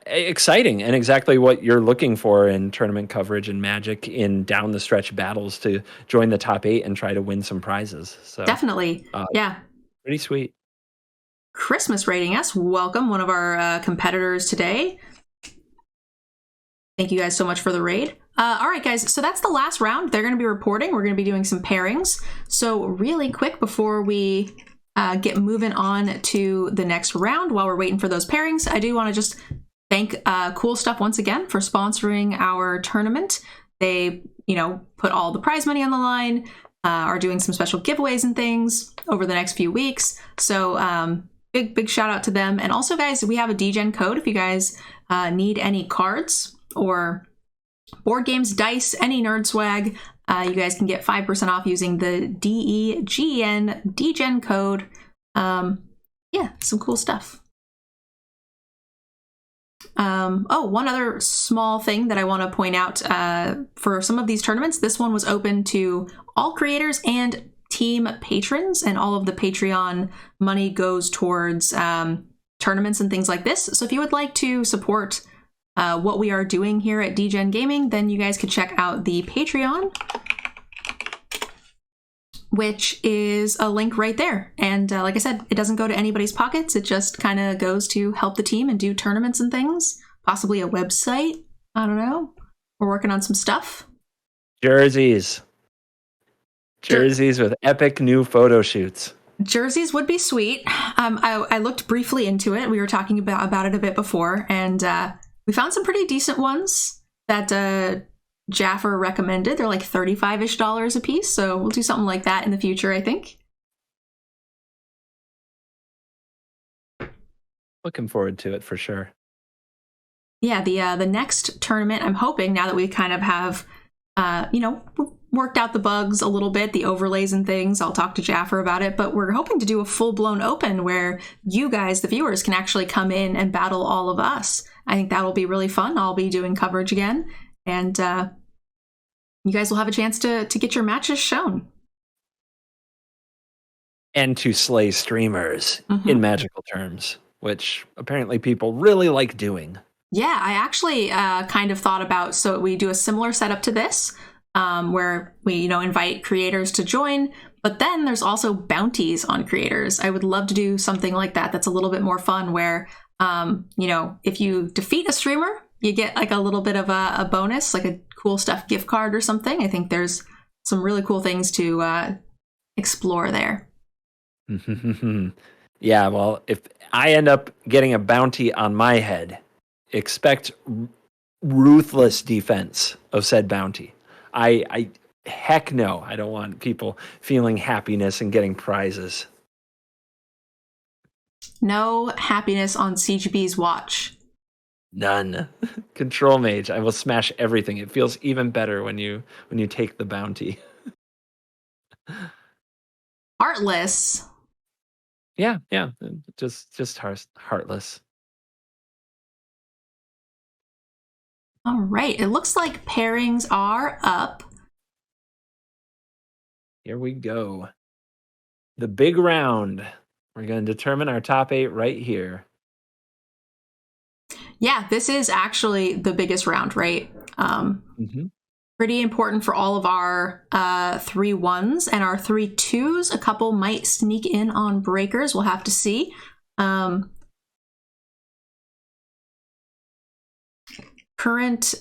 Exciting, and exactly what you're looking for in tournament coverage and Magic in down the stretch battles to join the top 8 and try to win some prizes. So definitely, yeah, pretty sweet. Christmas rating us, welcome, one of our competitors today. Thank you guys so much for the raid. All right, guys, so that's the last round. They're going to be reporting. We're going to be doing some pairings. So really quick before we get moving on to the next round, while we're waiting for those pairings, I do want to just thank Cool Stuff once again for sponsoring our tournament. They, put all the prize money on the line, are doing some special giveaways and things over the next few weeks. So big shout out to them. And also, guys, we have a DGen code if you guys need any cards or board games, dice, any nerd swag. You guys can get 5% off using the DGen code. Yeah, some cool stuff. One other small thing that I want to point out for some of these tournaments, this one was open to all creators and team patrons, and all of the Patreon money goes towards tournaments and things like this. So if you would like to support what we are doing here at DGen Gaming, then you guys could check out the Patreon, which is a link right there. And like I said, it doesn't go to anybody's pockets. It just kind of goes to help the team and do tournaments and things, possibly a website. I don't know. We're working on some stuff. Jerseys with epic new photo shoots. Jerseys would be sweet. I looked briefly into it. We were talking about it a bit before, and we found some pretty decent ones that Jaffer recommended. They're like $35-ish a piece, so we'll do something like that in the future, I think. Looking forward to it for sure. Yeah, the next tournament, I'm hoping, now that we kind of have, worked out the bugs a little bit, the overlays and things, I'll talk to Jaffer about it, but we're hoping to do a full-blown open where you guys, the viewers, can actually come in and battle all of us. I think that'll be really fun. I'll be doing coverage again, and you guys will have a chance to get your matches shown. And to slay streamers in magical terms, which apparently people really like doing. Yeah, I actually kind of thought about, so we do a similar setup to this, where we, invite creators to join, but then there's also bounties on creators. I would love to do something like that that's a little bit more fun, where, if you defeat a streamer, you get like a little bit of a bonus, like a Cool Stuff gift card or something. I think there's some really cool things to explore there. Yeah, well, if I end up getting a bounty on my head, expect ruthless defense of said bounty. Heck no, I don't want people feeling happiness and getting prizes. No happiness on CGB's watch. None. Control mage, I will smash everything. It feels even better when you take the bounty. Heartless. Yeah, just heartless. All right, it looks like pairings are up. Here we go. The big round. We're going to determine our top 8 right here. Yeah, this is actually the biggest round, right? Pretty important for all of our 3 1s and our 3 2s. A couple might sneak in on breakers. We'll have to see. Current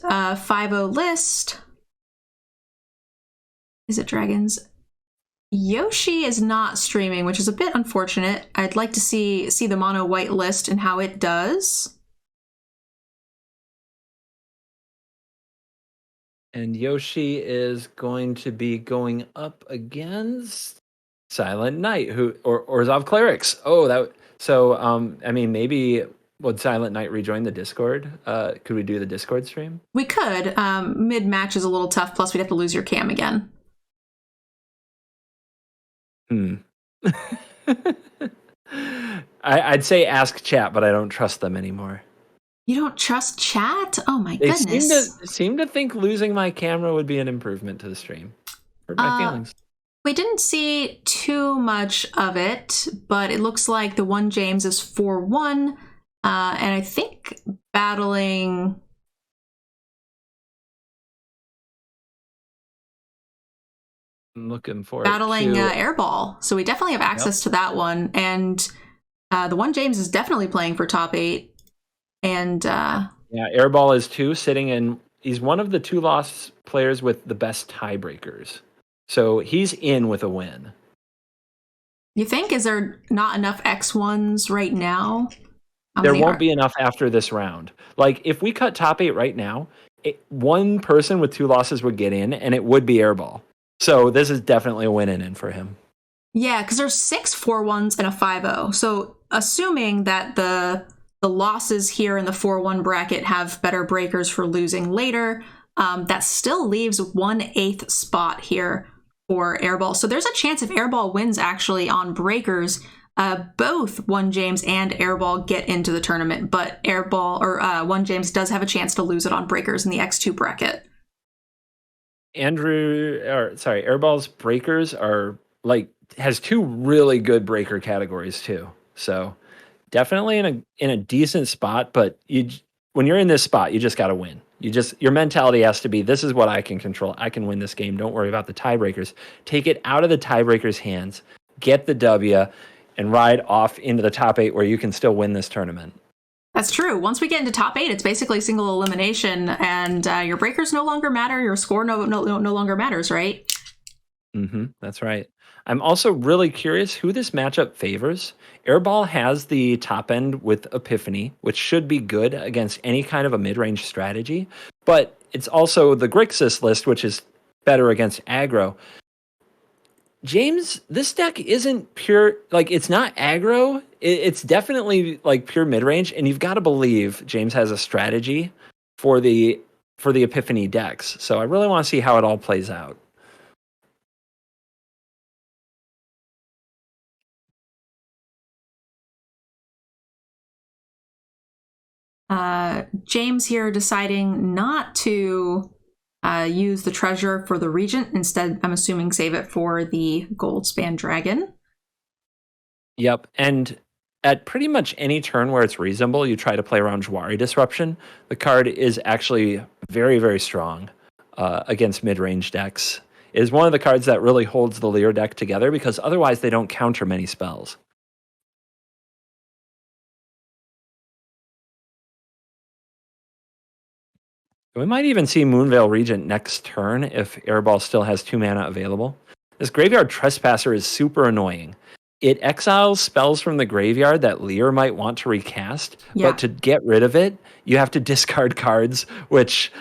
5-0 list. Is it Dragons? Yoshi is not streaming, which is a bit unfortunate. I'd like to see the mono white list and how it does. And Yoshi is going to be going up against Silent Knight, or Zav Clerics. Maybe would Silent Knight rejoin the Discord? Could we do the Discord stream? We could. Mid-match is a little tough, plus we'd have to lose your cam again. I'd say ask chat, but I don't trust them anymore. You don't trust chat? Oh my They goodness. seem to think losing my camera would be an improvement to the stream. Hurt my feelings. We didn't see too much of it, but it looks like the one James is 4-1, and I think battling... I'm looking for battling Airball. So we definitely have access to that one. And the one James is definitely playing for top 8. And yeah, Airball is 2, sitting in. He's one of the 2 lost players with the best tiebreakers. So he's in with a win. You think? Is there not enough X1s right now? There won't be enough after this round. Like, if we cut top 8 right now, one person with 2 losses would get in, and it would be Airball. So this is definitely a win in for him. Yeah, because there's 6 4-1s and a 5-0. So assuming that the losses here in the 4-1 bracket have better breakers for losing later, that still leaves 1/8 spot here for Airball. So there's a chance if Airball wins actually on breakers, both One James and Airball get into the tournament. But One James does have a chance to lose it on breakers in the X2 bracket. Airball's breakers are has 2 really good breaker categories too. So definitely in a decent spot, but when you're in this spot, you just got to win. Your mentality has to be, this is what I can control. I can win this game. Don't worry about the tiebreakers. Take it out of the tiebreakers' hands, get the W, and ride off into the top 8 where you can still win this tournament. That's true. Once we get into top 8, it's basically single elimination, and your breakers no longer matter. Your score no longer matters, right? That's right. I'm also really curious who this matchup favors. Airball has the top end with Epiphany, which should be good against any kind of a mid range strategy, but it's also the Grixis list, which is better against aggro. James, this deck isn't pure, like, it's not aggro. It's definitely like pure mid range, and you've got to believe James has a strategy for the Epiphany decks. So I really want to see how it all plays out. James here deciding not to use the treasure for the regent. Instead, I'm assuming save it for the gold span dragon. Yep. And at pretty much any turn where it's reasonable, you try to play around Jwari Disruption. The card is actually very, very strong against mid-range decks. It is one of the cards that really holds the Lear deck together because otherwise they don't counter many spells. We might even see Moonveil Regent next turn if Airball still has 2 mana available. This Graveyard Trespasser is super annoying. It exiles spells from the graveyard that Lear might want to recast, but to get rid of it, you have to discard cards, which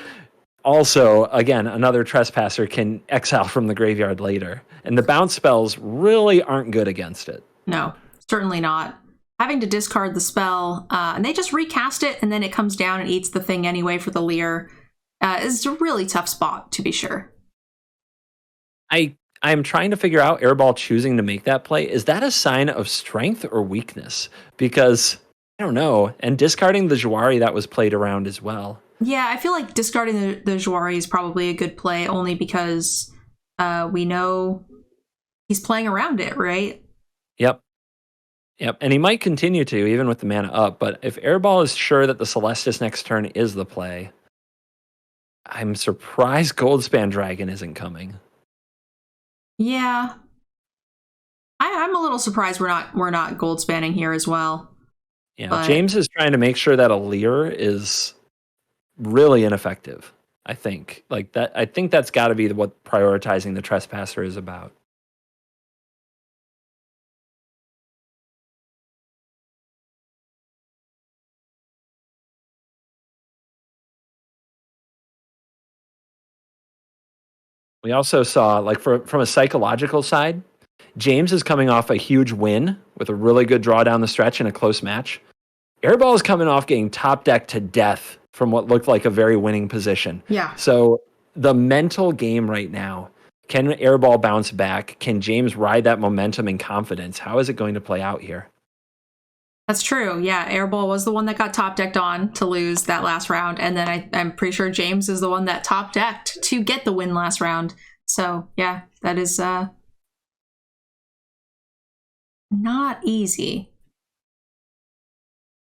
also, again, another Trespasser can exile from the graveyard later. And the bounce spells really aren't good against it. No, certainly not. Having to discard the spell, and they just recast it, and then it comes down and eats the thing anyway for the Lear, is a really tough spot, to be sure. I'm trying to figure out Airball choosing to make that play. Is that a sign of strength or weakness? Because I don't know. And discarding the Jwari that was played around as well. Yeah, I feel like discarding the Jwari is probably a good play, only because we know he's playing around it, right? Yep. Yep. And he might continue to, even with the mana up. But if Airball is sure that the Celestis next turn is the play, I'm surprised Goldspan Dragon isn't coming. Yeah, I'm a little surprised we're not gold spanning here as well. Yeah, but James is trying to make sure that a Lear is really ineffective. I think like that. I think that's got to be what prioritizing the Trespasser is about. We also saw, like, from a psychological side, James is coming off a huge win with a really good draw down the stretch in a close match. Airball is coming off getting top decked to death from what looked like a very winning position. Yeah. So the mental game right now, can Airball bounce back? Can James ride that momentum and confidence? How is it going to play out here? That's true. Yeah, Airball was the one that got top decked on to lose that last round, and then I'm pretty sure James is the one that top decked to get the win last round. So yeah, that is not easy.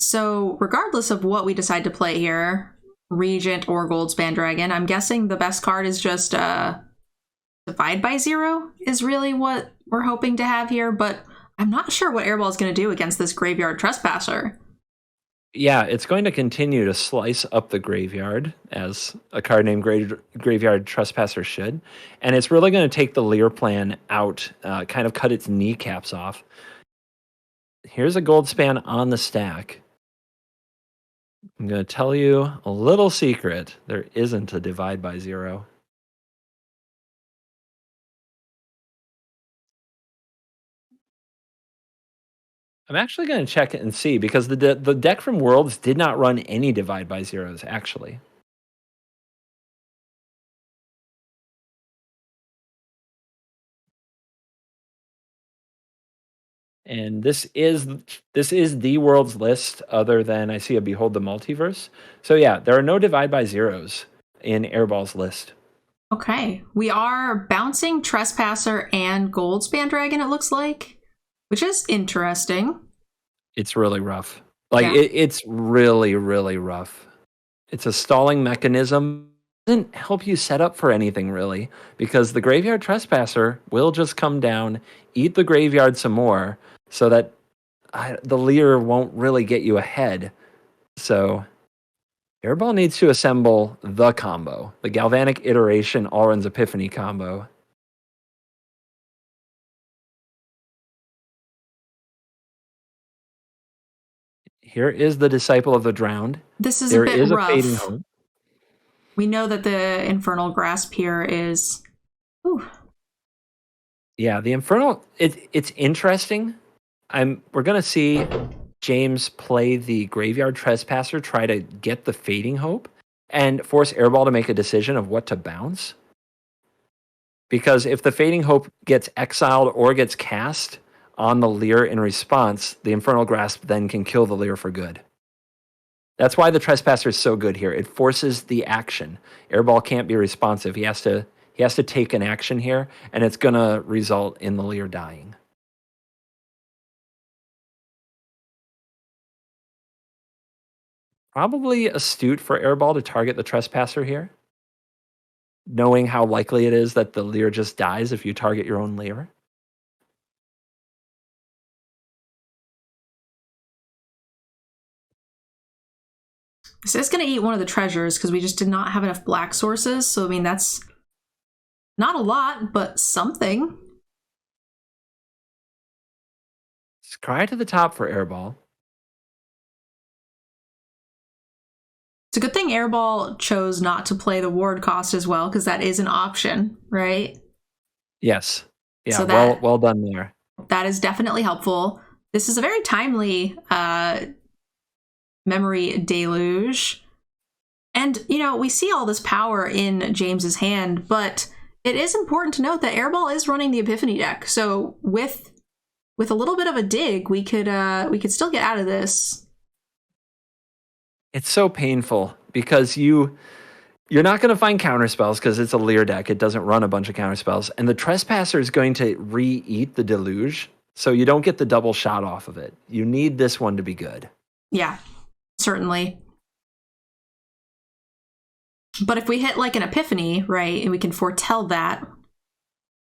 So regardless of what we decide to play here, Regent or Goldspan Dragon, I'm guessing the best card is just Divide by Zero is really what we're hoping to have here, but I'm not sure what Airball is going to do against this Graveyard Trespasser. Yeah, it's going to continue to slice up the graveyard, as a card named Graveyard Trespasser should. And it's really going to take the Lear plan out, kind of cut its kneecaps off. Here's a Goldspan on the stack. I'm going to tell you a little secret. There isn't a Divide by Zero. I'm actually going to check it and see, because the deck from Worlds did not run any Divide by Zeros, actually. And this is the Worlds list, other than I see a Behold the Multiverse. So yeah, there are no Divide by Zeros in Airball's list. Okay, we are bouncing Trespasser and Goldspan Dragon, it looks like, which is interesting. It's really rough. Like, it's really, really rough. It's a stalling mechanism. It doesn't help you set up for anything, really, because the Graveyard Trespasser will just come down, eat the graveyard some more, so that the Lear won't really get you ahead. So Airball needs to assemble the combo, the Galvanic Iteration Alrund's Epiphany combo. Here is the Disciple of the Drowned. This is there a bit is rough. A Fading Hope. We know that the Infernal Grasp here is... Ooh. Yeah, the Infernal, it's interesting. We're going to see James play the Graveyard Trespasser, try to get the Fading Hope, and force Airball to make a decision of what to bounce. Because if the Fading Hope gets exiled or gets cast on the Leer in response, the Infernal Grasp then can kill the Leer for good. That's why the Trespasser is so good here. It forces the action. Airball can't be responsive. He has to take an action here, and it's going to result in the Leer dying. Probably astute for Airball to target the Trespasser here, knowing how likely it is that the Leer just dies if you target your own Leer. This is going to eat one of the treasures because we just did not have enough black sources. So, I mean, that's not a lot, but something. Scry to the top for Airball. It's a good thing Airball chose not to play the ward cost as well, because that is an option, right? Yes. Yeah, so well done there. That is definitely helpful. This is a very timely Memory Deluge. And, you know, we see all this power in James's hand, but it is important to note that Airball is running the Epiphany deck. So with a little bit of a dig, we could still get out of this. It's so painful because you're not going to find counterspells because it's a Leer deck. It doesn't run a bunch of counterspells. And the Trespasser is going to re-eat the Deluge, so you don't get the double shot off of it. You need this one to be good. Yeah, certainly. But if we hit like an Epiphany, right, and we can foretell that.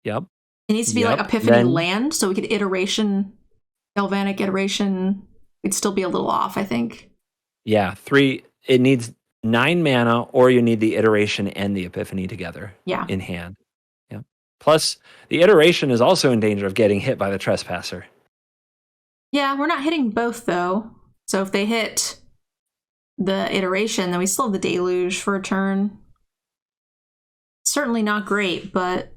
Yep. It needs to be like Epiphany land, so we could Galvanic iteration. It'd still be a little off, I think. Yeah, 3. It needs 9 mana, or you need the iteration and the Epiphany together in hand. Yeah. Plus, the iteration is also in danger of getting hit by the Trespasser. Yeah, we're not hitting both, though. So if they hit the iteration, then we still have the Deluge for a turn. Certainly not great, but...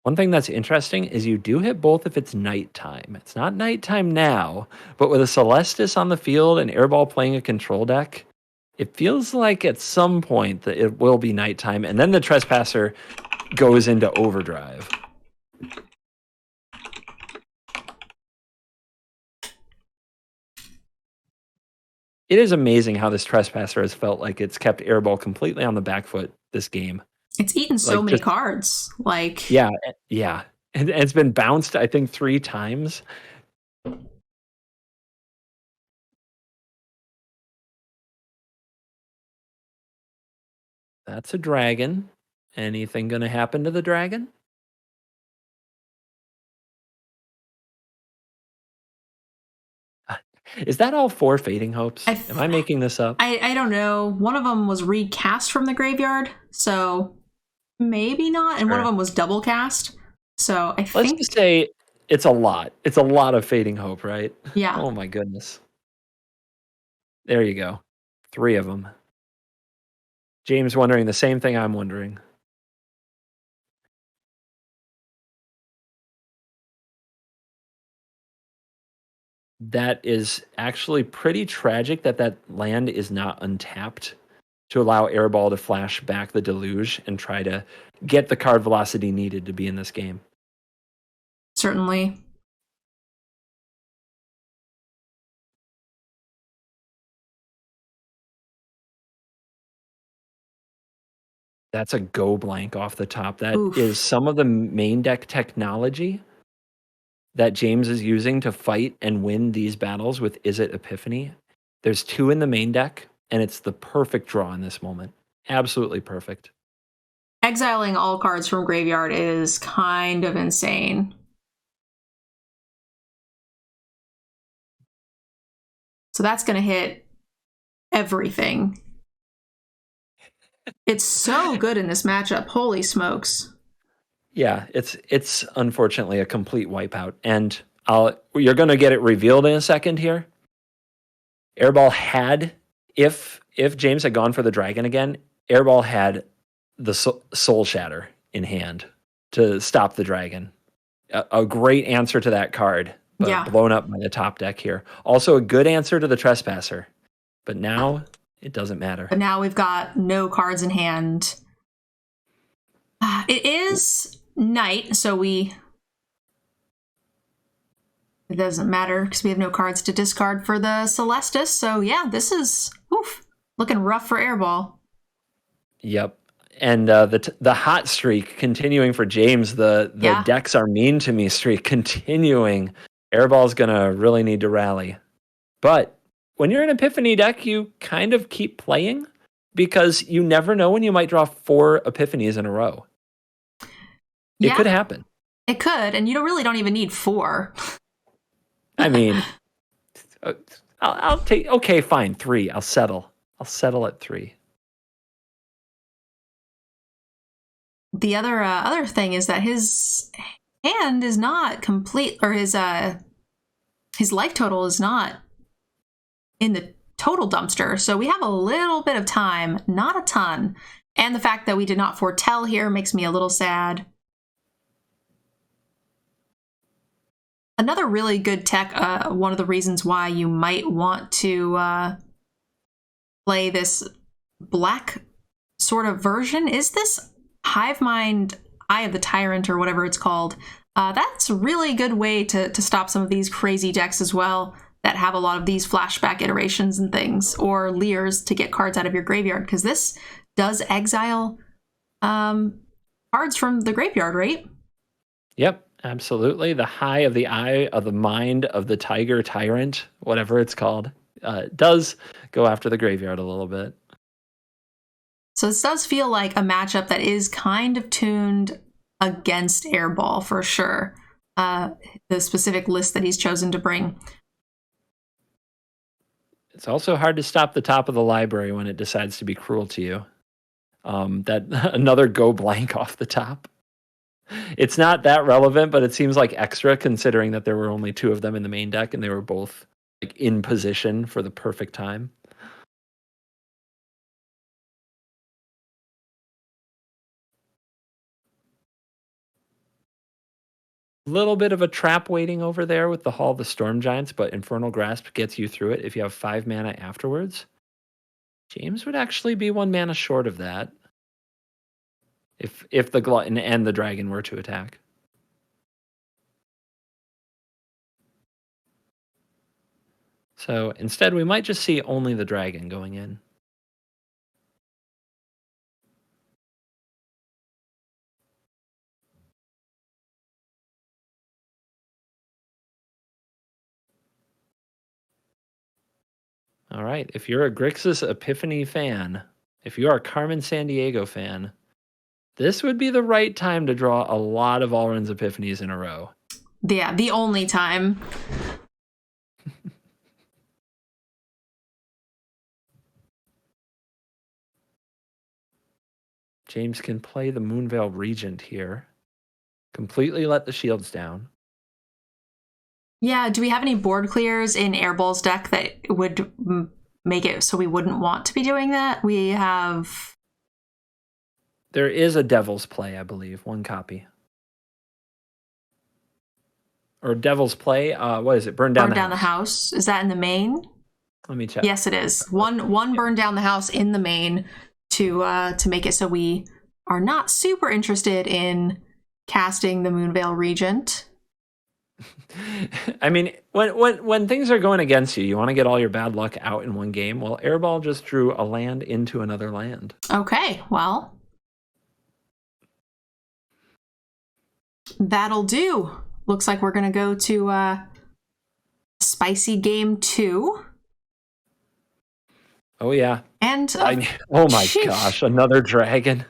One thing that's interesting is you do hit both if it's nighttime. It's not nighttime now, but with a Celestis on the field and Airball playing a control deck, it feels like at some point that it will be nighttime, and then the Trespasser goes into overdrive. It is amazing how this Trespasser has felt like it's kept Airball completely on the back foot this game. It's eaten so many cards. Like Yeah. And it's been bounced, I think, 3 times. That's a dragon. Anything going to happen to the dragon? Is that all 4 Fading Hopes? Am I making this up? I don't know. One of them was recast from the graveyard, so maybe not. And one of them was double cast. So Let's just say it's a lot. It's a lot of Fading Hope, right? Yeah. Oh my goodness. There you go. 3 of them. James wondering the same thing I'm wondering. That is actually pretty tragic that that land is not untapped to allow Airball to flash back the Deluge and try to get the card velocity needed to be in this game. Certainly. That's a go blank off the top. That is some of the main deck technology that James is using to fight and win these battles with Izzet Epiphany. There's 2 in the main deck, and it's the perfect draw in this moment. Absolutely perfect. Exiling all cards from graveyard is kind of insane. So that's going to hit everything. It's so good in this matchup. Holy smokes. Yeah, it's unfortunately a complete wipeout. And You're going to get it revealed in a second here. Airball had, if James had gone for the dragon again, Airball had the Soul Shatter in hand to stop the dragon. A great answer to that card, but blown up by the top deck here. Also a good answer to the Trespasser, but now it doesn't matter. But now we've got no cards in hand. It is night, so it doesn't matter because we have no cards to discard for the Celestis. So yeah, this is looking rough for Airball. Yep. And the hot streak continuing for James, the decks are mean to me streak continuing. Airball's going to really need to rally. But when you're an Epiphany deck, you kind of keep playing because you never know when you might draw 4 Epiphanies in a row. It could happen. It could, and you really don't even need 4. I mean, I'll take, okay, fine, 3. I'll settle at 3. The other thing is that his hand is not complete, or his life total is not in the total dumpster. So we have a little bit of time, not a ton. And the fact that we did not foretell here makes me a little sad. Another really good tech, one of the reasons why you might want to play this black sort of version is this Hive Mind Eye of the Tyrant, or whatever it's called. That's a really good way to stop some of these crazy decks as well that have a lot of these flashback iterations and things, or Leers to get cards out of your graveyard, because this does exile cards from the graveyard, right? Yep, absolutely. The High of the Eye of the Mind of the Tiger Tyrant, whatever it's called, does go after the graveyard a little bit. So this does feel like a matchup that is kind of tuned against Airball for sure. The specific list that he's chosen to bring. It's also hard to stop the top of the library when it decides to be cruel to you. That another go blank off the top. It's not that relevant, but it seems like extra considering that there were only 2 of them in the main deck and they were both like in position for the perfect time. Little bit of a trap waiting over there with the Hall of the Storm Giants, but Infernal Grasp gets you through it if you have 5 mana afterwards. James would actually be 1 mana short of that if the Glutton and the Dragon were to attack. So instead, we might just see only the Dragon going in. All right, if you're a Grixis Epiphany fan, if you are a Carmen Sandiego fan, this would be the right time to draw a lot of Alrund's Epiphanies in a row. Yeah, the only time. James can play the Moonveil Regent here. Completely let the shields down. Yeah, do we have any board clears in Airball's deck that would make it so we wouldn't want to be doing that? We have... There is a Devil's Play, I believe. 1 copy. Or Devil's Play. What is it? Burn Down the House. Is that in the main? Let me check. Yes, it is. One Burn Down the House in the main to make it so we are not super interested in casting the Moonveil Regent. I mean, when things are going against you, you want to get all your bad luck out in one game. Well, Airball just drew a land into another land. Okay, well, that'll do. Looks like we're going to go to spicy game 2. Oh, yeah. And oh my gosh, another dragon.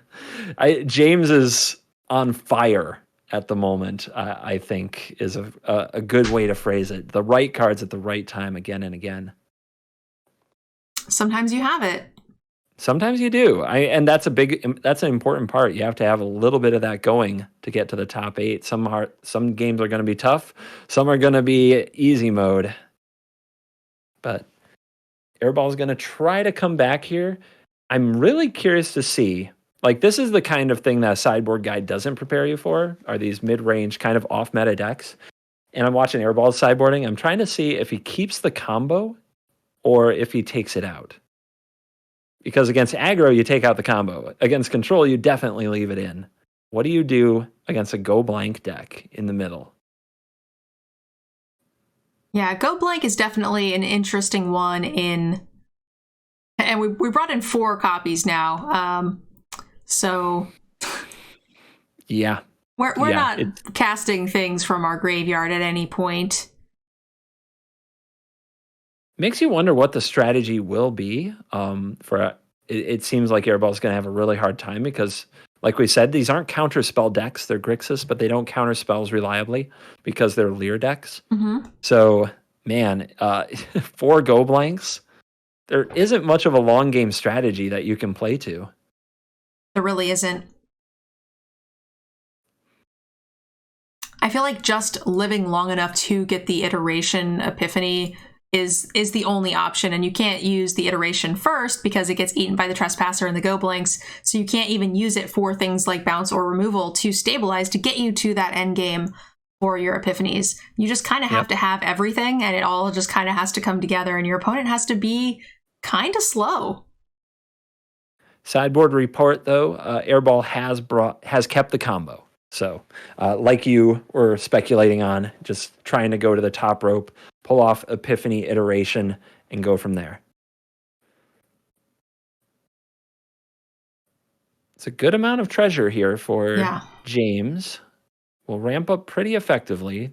James is on fire at the moment, I think, is a good way to phrase it. The right cards at the right time again and again. Sometimes you have it. Sometimes you do. And that's that's an important part. You have to have a little bit of that going to get to the top 8. Some games are going to be tough. Some are going to be easy mode. But Airball is going to try to come back here. I'm really curious to see. Like, this is the kind of thing that a sideboard guide doesn't prepare you for, are these mid-range kind of off-meta decks. And I'm watching Airball's sideboarding. I'm trying to see if he keeps the combo or if he takes it out. Because against aggro, you take out the combo. Against control, you definitely leave it in. What do you do against a go blank deck in the middle? Yeah, go blank is definitely an interesting one and we brought in 4 copies now. So yeah. We're not casting things from our graveyard at any point. Makes you wonder what the strategy will be. It seems like Airball's going to have a really hard time because, like we said, these aren't counterspell decks. They're Grixis, but they don't counter spells reliably because they're Leer decks. Mm-hmm. So, man, 4 go blanks. There isn't much of a long game strategy that you can play to. There really isn't. I feel like just living long enough to get the iteration epiphany is the only option, and you can't use the iteration first because it gets eaten by the trespasser and the go blanks, so you can't even use it for things like bounce or removal to stabilize to get you to that end game for your epiphanies. You just kind of have to have everything, and it all just kind of has to come together, and your opponent has to be kind of slow. Sideboard report, though, Airball has kept the combo. So, like you were speculating on, just trying to go to the top rope, pull off Epiphany iteration, and go from there. It's a good amount of treasure here for James. Will ramp up pretty effectively.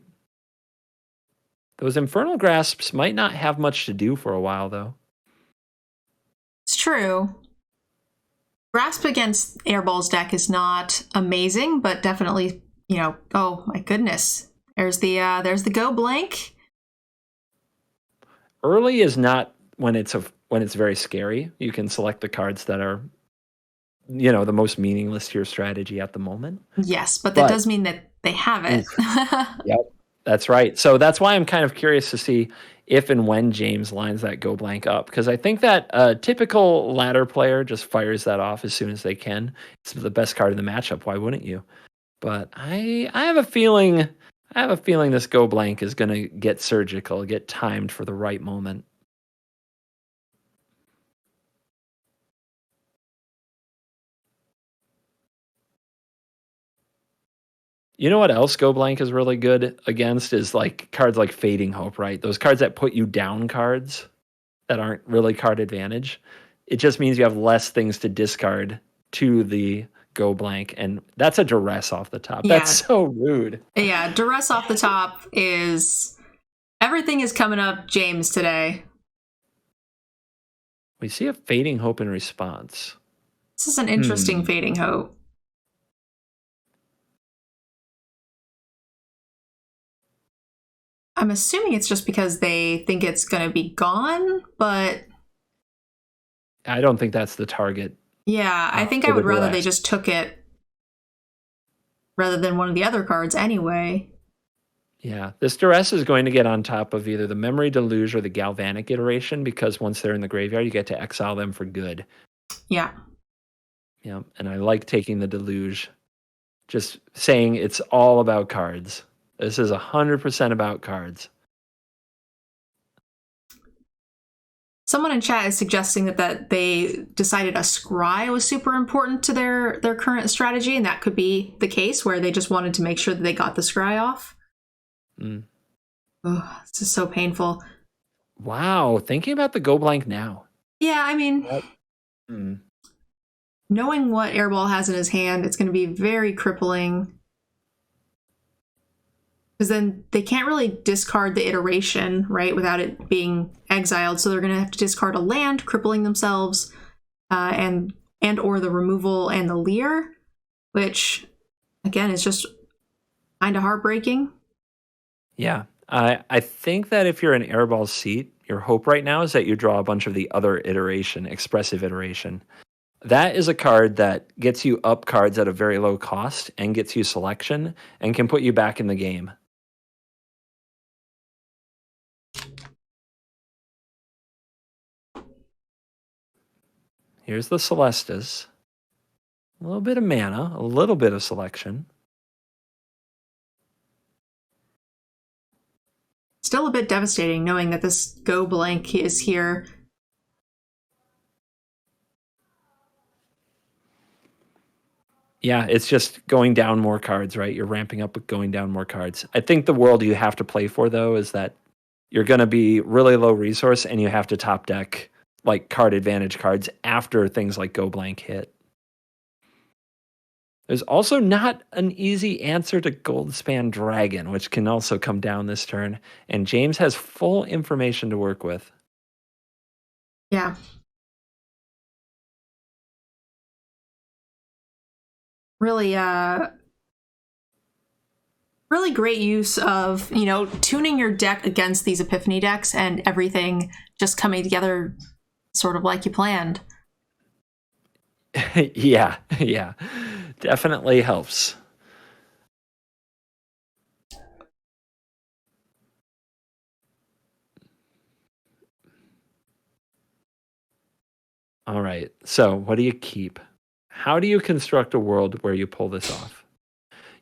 Those Infernal Grasps might not have much to do for a while, though. It's true. Grasp against Airball's deck is not amazing, but definitely, oh my goodness. There's the go blank. Early is not when it's very scary. You can select the cards that are, the most meaningless to your strategy at the moment. Yes, but that does mean that they have it. Yep, that's right. So that's why I'm kind of curious to see if and when James lines that go blank up, because I think that a typical ladder player just fires that off as soon as they can. It's the best card in the matchup. Why wouldn't you? But I have a feeling this go blank is going to get surgical, get timed for the right moment. You know what else Go Blank is really good against is like cards like Fading Hope, right? Those cards that put you down cards that aren't really card advantage. It just means you have less things to discard to the Go Blank, and that's a duress off the top. Yeah. That's so rude. Yeah, duress off the top is everything is coming up James today. We see a Fading Hope in response. This is an interesting Fading Hope. I'm assuming it's just because they think it's going to be gone, but I don't think that's the target. Yeah, I think I would rather they just took it rather than one of the other cards anyway. Yeah, this duress is going to get on top of either the Memory Deluge or the Galvanic iteration, because once they're in the graveyard, you get to exile them for good. Yeah. Yeah, and I like taking the Deluge, just saying it's all about cards. This is 100% about cards. Someone in chat is suggesting that they decided a scry was super important to their current strategy, and that could be the case where they just wanted to make sure that they got the scry off. Oh, this is so painful. Wow, thinking about the go blank now. Yeah, I mean, knowing what Airball has in his hand, it's going to be very crippling. Because then they can't really discard the iteration, right, without it being exiled. So they're going to have to discard a land, crippling themselves, and or the removal and the Leer, which, again, is just kind of heartbreaking. Yeah. I think that if you're in Airball's seat, Your hope right now is that you draw a bunch of the other iteration, expressive iteration. That is a card that gets you up cards at a very low cost and gets you selection and can put you back in the game. Here's the Celestas. A little bit of mana, a little bit of selection. Still a bit devastating knowing that this go blank is here. Yeah, it's just going down more cards, right? You're ramping up with going down more cards. I think the world you have to play for, though, is that you're going to be really low resource and you have to top deck like card advantage cards after things like go blank hit. There's also not an easy answer to Goldspan Dragon, which can also come down this turn. And James has full information to work with. Yeah. Really, really great use of, tuning your deck against these Epiphany decks and everything just coming together sort of like you planned. Yeah. Definitely helps. All right. So, what do you keep? How do you construct a world where you pull this off?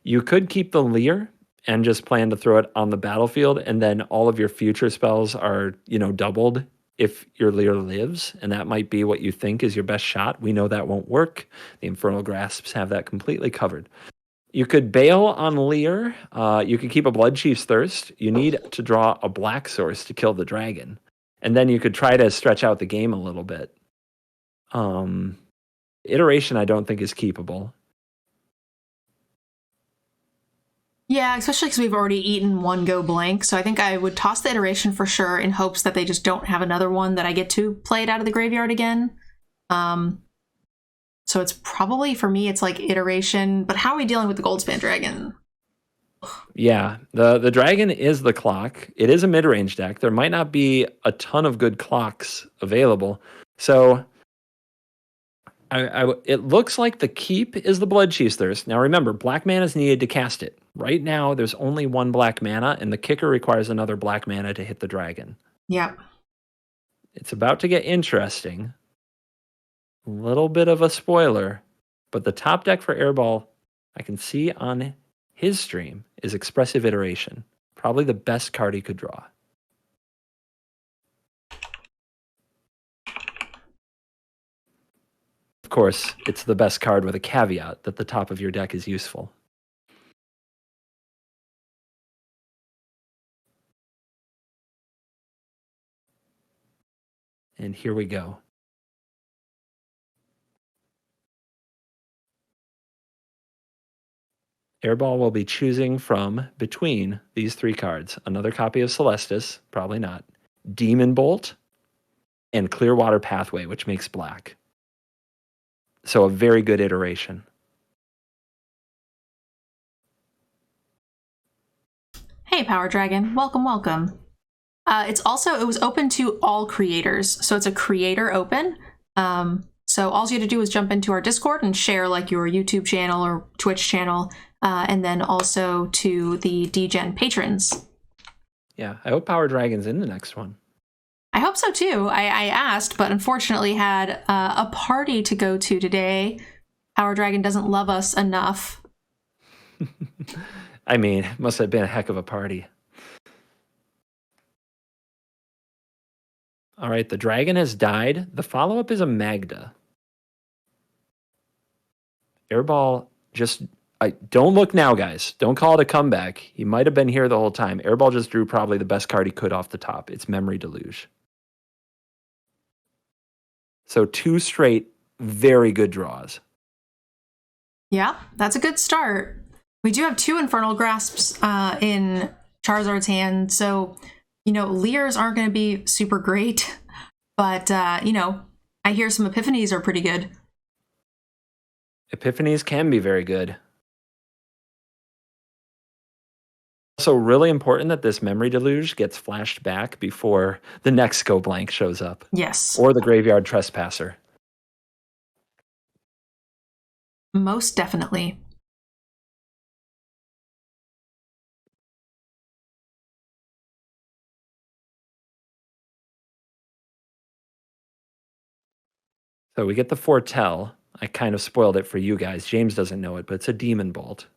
You could keep the Leer and just plan to throw it on the battlefield, and then all of your future spells are, doubled if your Leer lives, and that might be what you think is your best shot. We know that won't work. The Infernal Grasps have that completely covered. You could bail on Leer. You could keep a Blood Chief's Thirst. You need to draw a black source to kill the dragon. And then you could try to stretch out the game a little bit. Iteration I don't think is keepable. Yeah, especially because we've already eaten one go blank, so I think I would toss the iteration for sure in hopes that they just don't have another one that I get to play it out of the graveyard again. So it's probably, for me, it's like iteration, but how are we dealing with the Goldspan Dragon? Yeah, the dragon is the clock. It is a mid-range deck. There might not be a ton of good clocks available. So it looks like the keep is the Blood Chief's Thirst. Now remember, black mana is needed to cast it. Right now, there's only one black mana, and the kicker requires another black mana to hit the dragon. Yeah. It's about to get interesting. A little bit of a spoiler, but the top deck for Airball, I can see on his stream, is Expressive Iteration. Probably the best card he could draw. Of course, it's the best card with a caveat that the top of your deck is useful. And here we go. Airball will be choosing from between these three cards. Another copy of Celestis, probably not. Demon Bolt, and Clearwater Pathway, which makes black. So a very good iteration. Hey, Power Dragon. Welcome. It was open to all creators. So it's a creator open. So all you had to do was jump into our Discord and share like your YouTube channel or Twitch channel, and then also to the DGen patrons. Yeah, I hope Power Dragon's in the next one. I hope so too. I asked, but unfortunately had a party to go to today. Power Dragon doesn't love us enough. I mean, it must have been a heck of a party. All right, the dragon has died. The follow-up is a Magda. Airball don't look now, guys. Don't call it a comeback. He might have been here the whole time. Airball just drew probably the best card he could off the top. It's Memory Deluge. So 2 straight, very good draws. Yeah, that's a good start. We do have 2 Infernal Grasps in Charizard's hand, so, Leers aren't going to be super great, but, I hear some Epiphanies are pretty good. Epiphanies can be very good. Also, really important that this memory deluge gets flashed back before the next go blank shows up. Yes. Or the graveyard trespasser. Most definitely. So we get the foretell. I kind of spoiled it for you guys. James doesn't know it, but it's a demon bolt.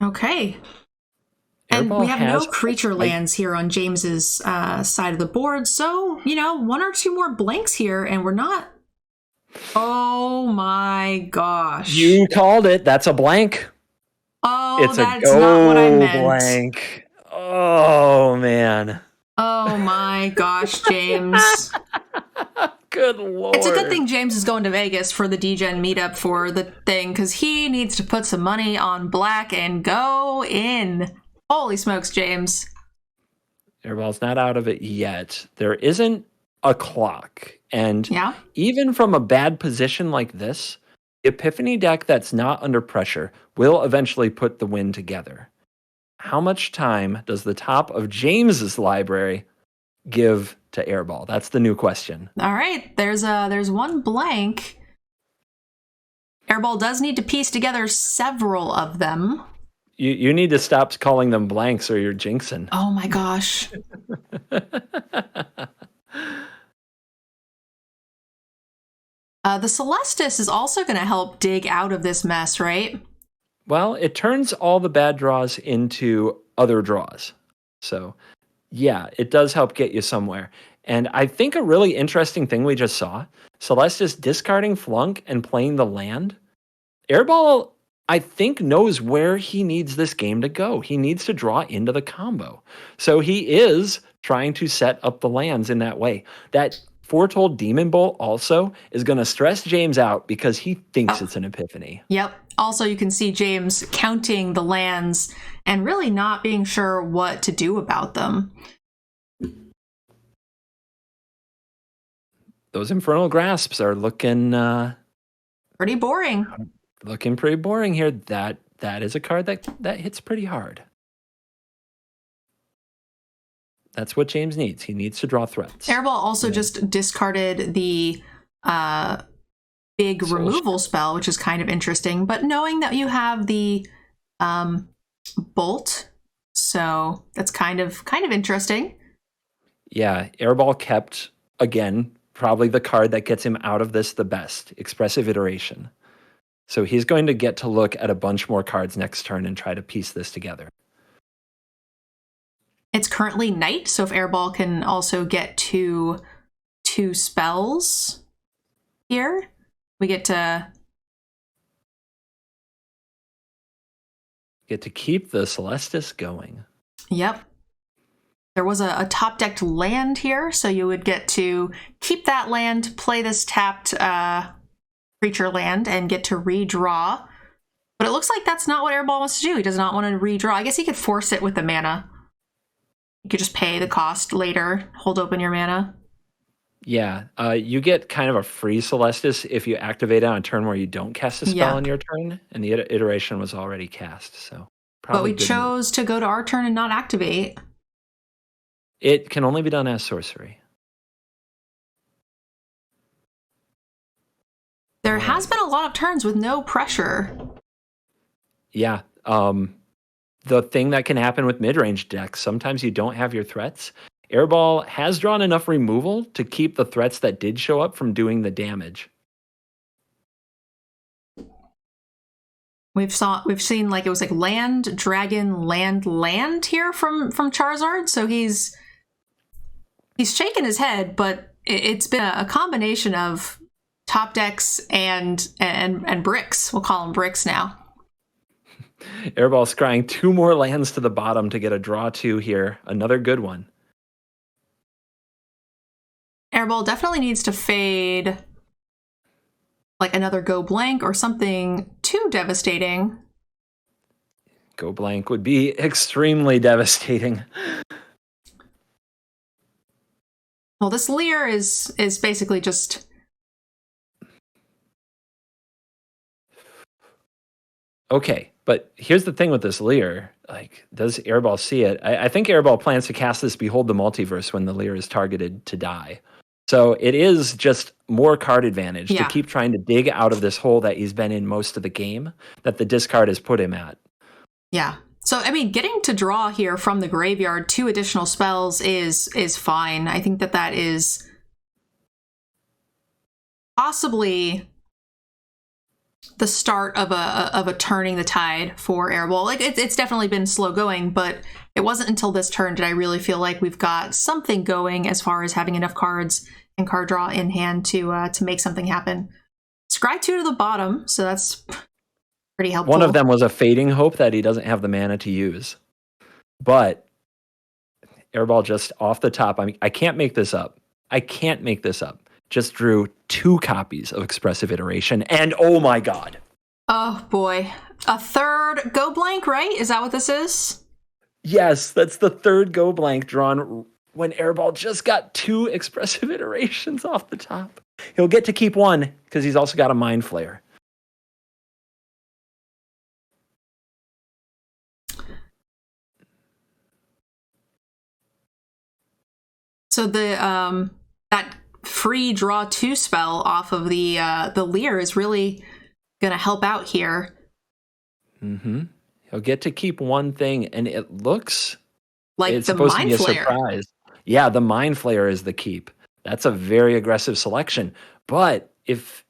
Okay. And Airball we have no has creature lands here on James's side of the board, so, one or two more blanks here, and we're not... Oh my gosh. You called it. That's a blank. Oh, It's that's not what I meant. Blank. Oh, man. Oh my gosh, James. Good lord. It's a good thing James is going to Vegas for the DGen meetup for the thing, because he needs to put some money on black and go in. Holy smokes, James. Airball's not out of it yet. There isn't a clock. And Yeah. even from a bad position like this, the Epiphany deck that's not under pressure will eventually put the win together. How much time does the top of James's library give to Airball? That's the new question. All right, there's one blank. Airball does need to piece together several of them. You need to stop calling them blanks or you're jinxing. Oh my gosh. The Celestis is also going to help dig out of this mess, right? Well, it turns all the bad draws into other draws. So, yeah, it does help get you somewhere. And I think a really interesting thing we just saw, Celestis discarding Flunk and playing the land. Airball, I think, knows where he needs this game to go. He needs to draw into the combo. So he is trying to set up the lands in that way. That foretold Demon Bolt also is going to stress James out because he thinks it's an Epiphany. Yep. Also, you can see James counting the lands and really not being sure what to do about them. Those Infernal Grasps are looking pretty boring. Looking pretty boring here. That is a card that hits pretty hard. That's what James needs. He needs to draw threats. Airball also just discarded the big removal spell, which is kind of interesting. But knowing that you have the bolt, so that's kind of interesting. Yeah, Airball kept, again, probably the card that gets him out of this the best, Expressive Iteration. So he's going to get to look at a bunch more cards next turn and try to piece this together. It's currently night, so if Airball can also get two spells here, we get to keep the Celestis going. Yep. There was a top-decked land here, so you would get to keep that land, play this tapped creature land, and get to redraw. But it looks like that's not what Airball wants to do. He does not want to redraw. I guess he could force it with the mana. You could just pay the cost later, hold open your mana. Yeah, you get kind of a free Celestis if you activate it on a turn where you don't cast a spell on your turn, and the iteration was already cast. So, but we chose to go to our turn and not activate. It can only be done as sorcery. There has been a lot of turns with no pressure. Yeah. The thing that can happen with mid-range decks, sometimes you don't have your threats. Airball has drawn enough removal to keep the threats that did show up from doing the damage. We've seen like it was like land, dragon, land here from Charizard. So he's shaking his head, but it's been a combination of top decks and bricks. We'll call them bricks now. Airball's scrying 2 more lands to the bottom to get a draw 2 here. Another good one. Airball definitely needs to fade like another go blank or something too devastating. Go blank would be extremely devastating. Well, this Leer is basically just Okay, but here's the thing with this Lear. Like, does Airball see it? I think Airball plans to cast this Behold the Multiverse when the Lear is targeted to die. So it is just more card advantage to Yeah. keep trying to dig out of this hole that he's been in most of the game that the discard has put him at. Yeah. So, I mean, getting to draw here from the graveyard 2 additional spells is fine. I think that is possibly the start of a turning the tide for Airball. Like, it's definitely been slow going, but it wasn't until this turn did I really feel like we've got something going as far as having enough cards and card draw in hand to make something happen. Scry 2 to the bottom, so that's pretty helpful. One of them was a Fading Hope that he doesn't have the mana to use. But Airball just off the top, I mean, I can't make this up. Just drew 2 copies of Expressive Iteration, and oh my god. Oh boy. A third go blank, right? Is that what this is? Yes, that's the third go blank drawn when Airball just got 2 Expressive Iterations off the top. He'll get to keep 1 because he's also got a Mind Flayer. So the that free draw 2 spell off of the Lear is really gonna help out here. Mm-hmm. He'll get to keep 1 thing, and it looks like it's the supposed Mind to be a Flayer. surprise. Yeah, the Mind Flayer is the keep. That's a very aggressive selection. But if,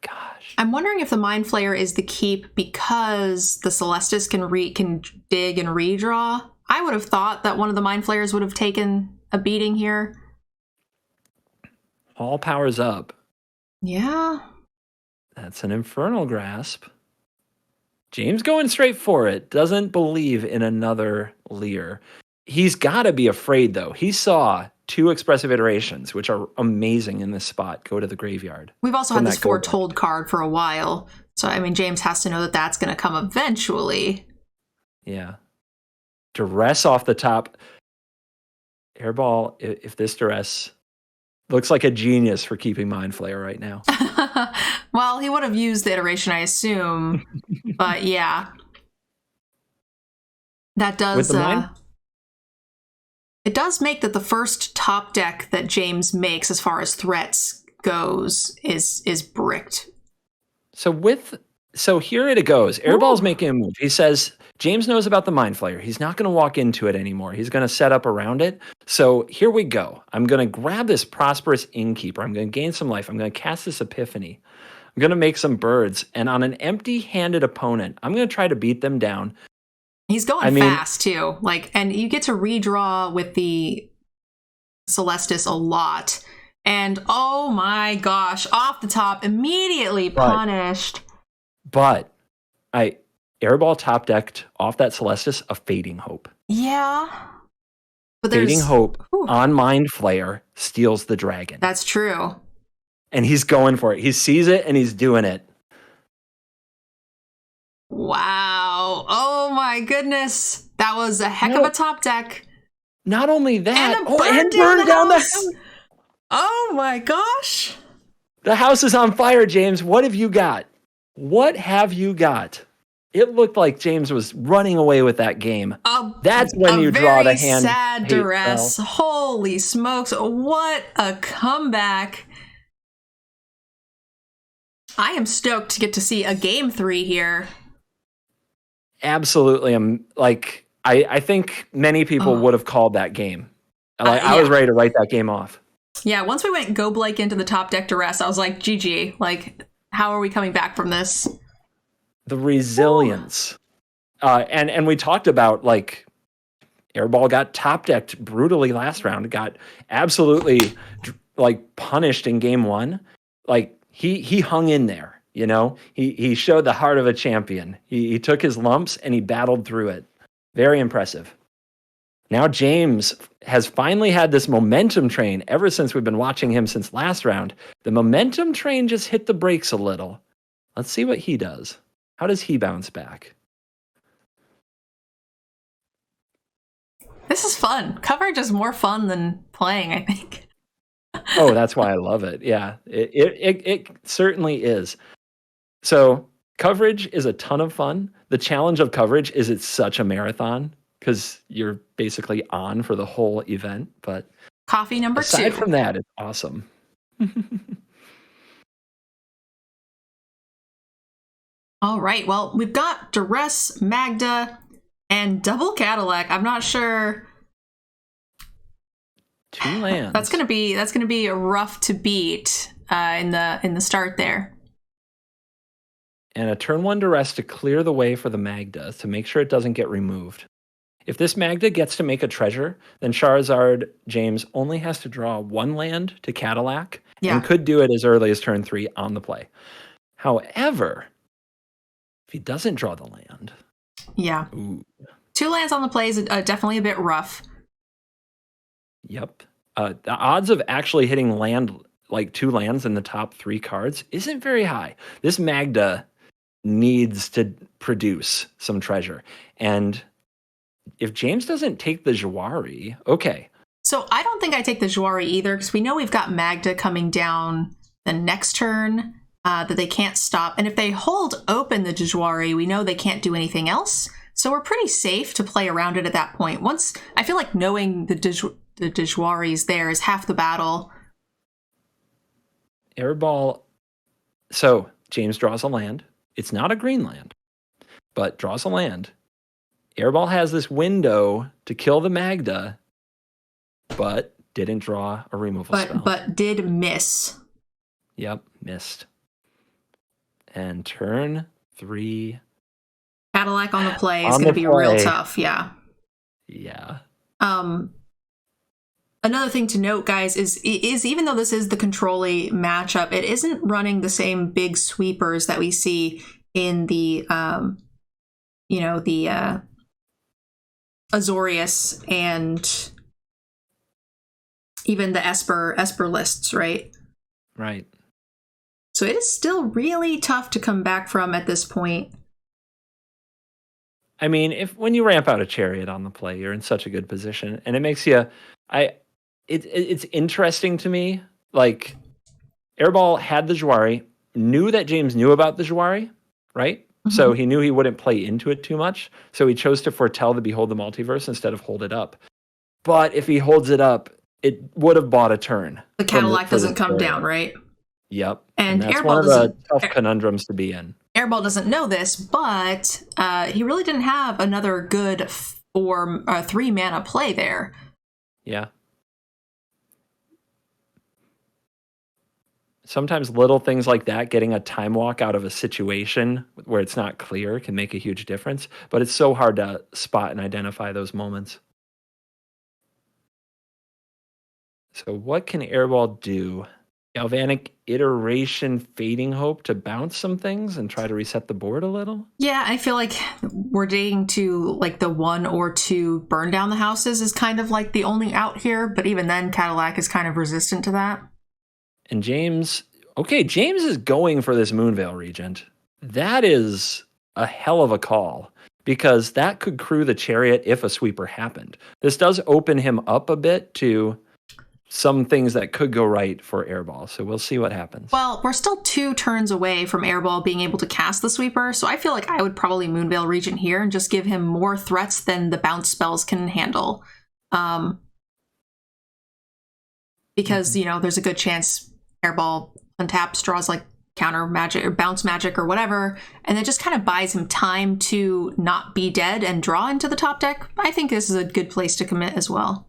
gosh, I'm wondering if the Mind Flayer is the keep because the Celestis can dig and redraw. I would have thought that one of the Mind Flayers would have taken a beating here. all powers up. Yeah. That's an Infernal Grasp. James going straight for it. Doesn't believe in another Lear. He's got to be afraid, though. He saw 2 Expressive Iterations, which are amazing in this spot, go to the graveyard. We've also had this Foretold card for a while. So, I mean, James has to know that that's going to come eventually. Yeah. Duress off the top. Airball, if this Duress looks like a genius for keeping Mind Flayer right now. Well, he would have used the iteration, I assume. But yeah. That does it does make that the first top deck that James makes as far as threats goes is bricked. So here it goes. Airball's making a move. He says James knows about the Mind Flayer. He's not going to walk into it anymore. He's going to set up around it. So here we go. I'm going to grab this Prosperous Innkeeper. I'm going to gain some life. I'm going to cast this Epiphany. I'm going to make some birds. And on an empty-handed opponent, I'm going to try to beat them down. He's going fast, too. And you get to redraw with the Celestis a lot. And oh my gosh, off the top, immediately punished. But Airball top decked off that Celestis a Fading Hope. Yeah. But Fading Hope on Mind Flayer steals the dragon. That's true. And he's going for it. He sees it and he's doing it. Wow. Oh my goodness. That was a heck of a top deck. Not only that, and burned down the house. Oh my gosh. The house is on fire, James. What have you got? What have you got? It looked like James was running away with that game. That's when you draw the hand. Sad Duress. Holy smokes. What a comeback. I am stoked to get to see a game 3 here. Absolutely. I think many people would have called that game. I was ready to write that game off. Yeah, once we went Go Blake into the top deck Duress, I was like, GG. How are we coming back from this? The resilience. And we talked about, Airball got top decked brutally last round, got absolutely, punished in game 1. He hung in there, He showed the heart of a champion. He took his lumps and he battled through it. Very impressive. Now James has finally had this momentum train ever since we've been watching him since last round. The momentum train just hit the brakes a little. Let's see what he does. How does he bounce back? This is fun. Coverage is more fun than playing, I think. Oh, that's why I love it. Yeah, it certainly is. So Coverage is a ton of fun. The challenge of coverage is it's such a marathon because you're basically on for the whole event. But Coffee number aside 2. from that, it's awesome. All right. Well, we've got Duress, Magda, and Double Cadillac. I'm not sure. 2 lands. That's gonna be rough to beat in the start there. And a turn 1 Duress to clear the way for the Magda to make sure it doesn't get removed. If this Magda gets to make a treasure, then Charizard James only has to draw 1 land to Cadillac and could do it as early as turn 3 on the play. However, if he doesn't draw the land... Yeah. Ooh. 2 lands on the play is definitely a bit rough. Yep. The odds of actually hitting land, like 2 lands in the top 3 cards, isn't very high. This Magda needs to produce some treasure. And if James doesn't take the Jawari, okay. So I don't think I take the Jawari either, because we know we've got Magda coming down the next turn that they can't stop. And if they hold open the Jawari, we know they can't do anything else. So we're pretty safe to play around it at that point. Once, I feel like knowing the Jawari's there is half the battle. Airball. So James draws a land. It's not a green land, but draws a land. Airball has this window to kill the Magda, but didn't draw a removal spell. But did miss. Yep, missed. And turn 3. Cadillac on the play is going to be real tough, yeah. Yeah. Another thing to note, guys, is even though this is the Control-y matchup, it isn't running the same big sweepers that we see in the, the Azorius and even the Esper lists, right? Right. So it is still really tough to come back from at this point. I mean, when you ramp out a Chariot on the play, you're in such a good position, and it makes you. It's interesting to me. Like, Airball had the Jawari, knew that James knew about the Jawari, right? Mm-hmm. So he knew he wouldn't play into it too much. So he chose to foretell the Behold the Multiverse instead of hold it up. But if he holds it up, it would have bought a turn. The Cadillac doesn't come down, right? Yep. And that's Airball one of the tough conundrums to be in. Airball doesn't know this, but he really didn't have another good 3 mana play there. Yeah. Sometimes little things like that, getting a time walk out of a situation where it's not clear, can make a huge difference. But it's so hard to spot and identify those moments. So what can Airball do? Galvanic Iteration, Fading Hope to bounce some things and try to reset the board a little? Yeah, I feel like we're dating to like the 1 or 2 burn down the houses is kind of like the only out here. But even then, Cadillac is kind of resistant to that. And James is going for this Moonveil Regent. That is a hell of a call, because that could crew the Chariot if a sweeper happened. This does open him up a bit to some things that could go right for Airball, so we'll see what happens. Well, we're still 2 turns away from Airball being able to cast the sweeper, so I feel like I would probably Moonveil Regent here and just give him more threats than the bounce spells can handle. Because, there's a good chance Airball untaps, draws like counter magic or bounce magic or whatever, and it just kind of buys him time to not be dead and draw into the top deck. I think this is a good place to commit as well.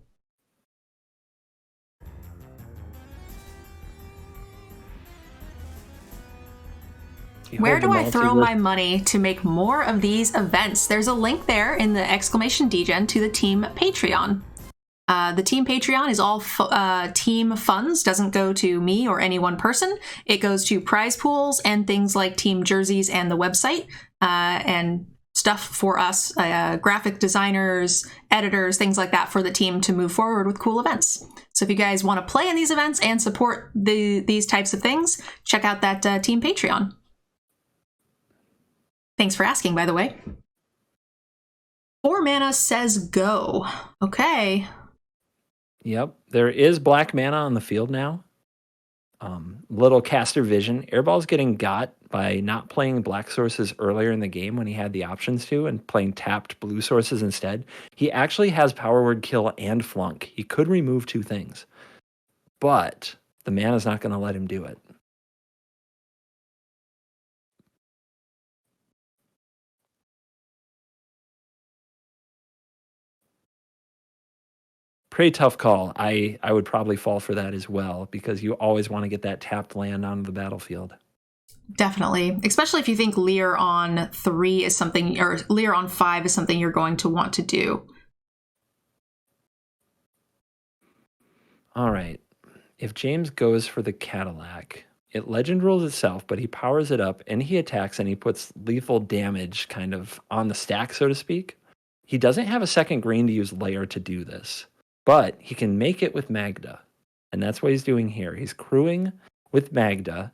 Where do I throw my money to make more of these events? There's a link there in the exclamation DGen to the team Patreon. The team Patreon is all team funds, doesn't go to me or any one person. It goes to prize pools and things like team jerseys and the website and stuff for us, graphic designers, editors, things like that for the team to move forward with cool events. So if you guys want to play in these events and support these types of things, check out that team Patreon. Thanks for asking, by the way. 4 mana says go. Okay. Yep. There is black mana on the field now. Little caster vision. Airball's getting got by not playing black sources earlier in the game when he had the options to and playing tapped blue sources instead. He actually has power word kill and flunk. He could remove 2 things, but the mana's not going to let him do it. Pretty tough call. I would probably fall for that as well because you always want to get that tapped land onto the battlefield. Definitely, especially if you think Lear on 3 is something, or Lear on 5 is something you're going to want to do. All right. If James goes for the Cadillac, it legend rules itself, but he powers it up and he attacks and he puts lethal damage kind of on the stack, so to speak. He doesn't have a second green to use layer to do this, but he can make it with Magda. And that's what he's doing here. He's crewing with Magda.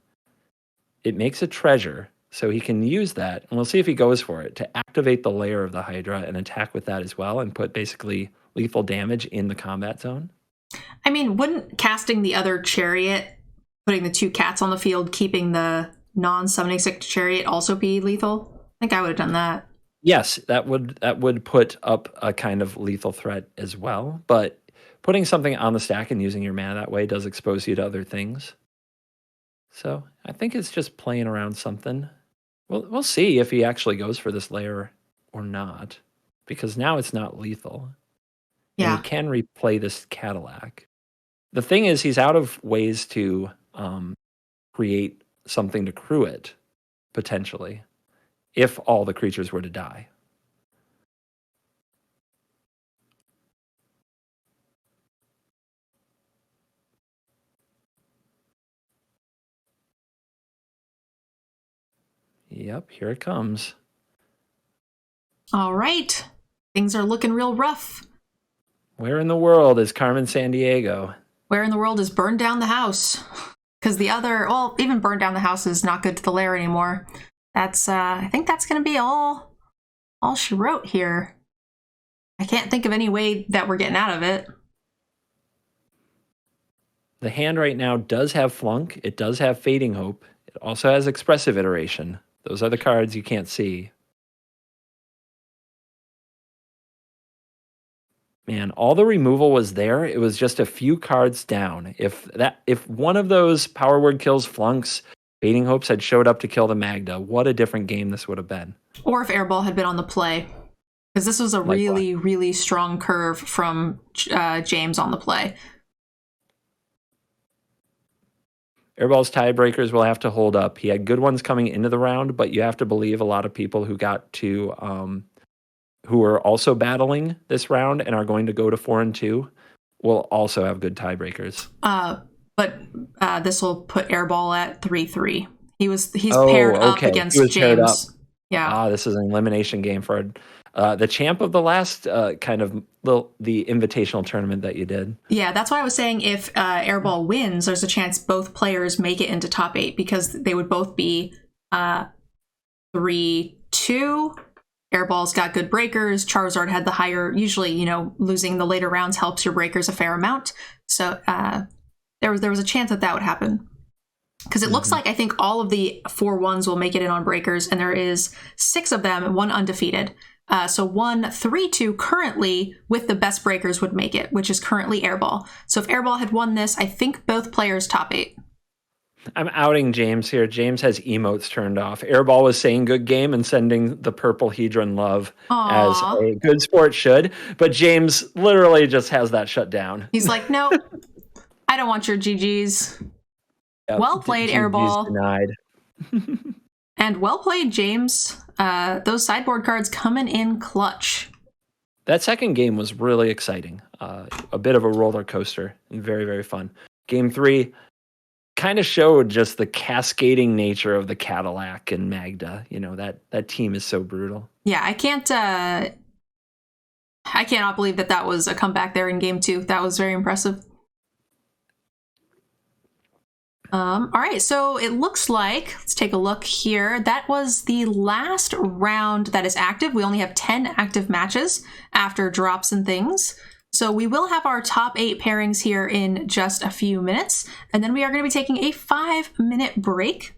It makes a treasure, so he can use that, and we'll see if he goes for it, to activate the layer of the Hydra and attack with that as well and put basically lethal damage in the combat zone. I mean, wouldn't casting the other chariot, putting the 2 cats on the field, keeping the non-summoning stick chariot also be lethal? I think I would have done that. Yes, that would put up a kind of lethal threat as well, but putting something on the stack and using your mana that way does expose you to other things. So I think it's just playing around something. We'll see if he actually goes for this layer or not, because now it's not lethal. Yeah. And he can replay this Cadillac. The thing is, he's out of ways to create something to crew it, potentially, if all the creatures were to die. Yep, here it comes. All right. Things are looking real rough. Where in the world is Carmen Sandiego? Where in the world is burn down the house? Because the other, well, even burn down the house is not good to the lair anymore. That's, I think that's going to be all she wrote here. I can't think of any way that we're getting out of it. The hand right now does have Flunk. It does have Fading Hope. It also has Expressive Iteration. Those are the cards you can't see. Man, all the removal was there. It was just a few cards down. If one of those power word kills Flunks, Fading Hopes had showed up to kill the Magda, what a different game this would have been. Or if Airball had been on the play. Because this was a really, really strong curve from James on the play. Airball's tiebreakers will have to hold up. He had good ones coming into the round, but you have to believe a lot of people who got to who are also battling this round and are going to go to 4-2 will also have good tiebreakers. But this will put Airball at 3-3. He's paired up against James. Yeah. This is an elimination game for the champ of the last kind of the invitational tournament that you did. Yeah, that's why I was saying if Airball wins, there's a chance both players make it into top 8 because they would both be 3-2. Airball's got good breakers. Charizard had the higher, usually, losing the later rounds helps your breakers a fair amount. So there was a chance that would happen. Because it looks like I think all of the 4-1s will make it in on breakers, and there is 6 of them, 1 undefeated. So 1-3-2 currently with the best breakers would make it, which is currently Airball. So if Airball had won this, I think both players top 8. I'm outing James here. James has emotes turned off. Airball was saying good game and sending the purple Hedron love as a good sport should. But James literally just has that shut down. He's like, nope, I don't want your GGs. Yep, well played, Airball. Denied. And well played, James. Those sideboard cards coming in clutch. That second game was really exciting. A bit of a roller coaster and very, very fun. Game 3 kind of showed just the cascading nature of the Cadillac and Magda. That team is so brutal. Yeah, I cannot believe that was a comeback there in game 2. That was very impressive. All right, so it looks like, let's take a look here. That was the last round that is active. We only have 10 active matches after drops and things. So we will have our top 8 pairings here in just a few minutes, and then we are going to be taking a 5-minute break.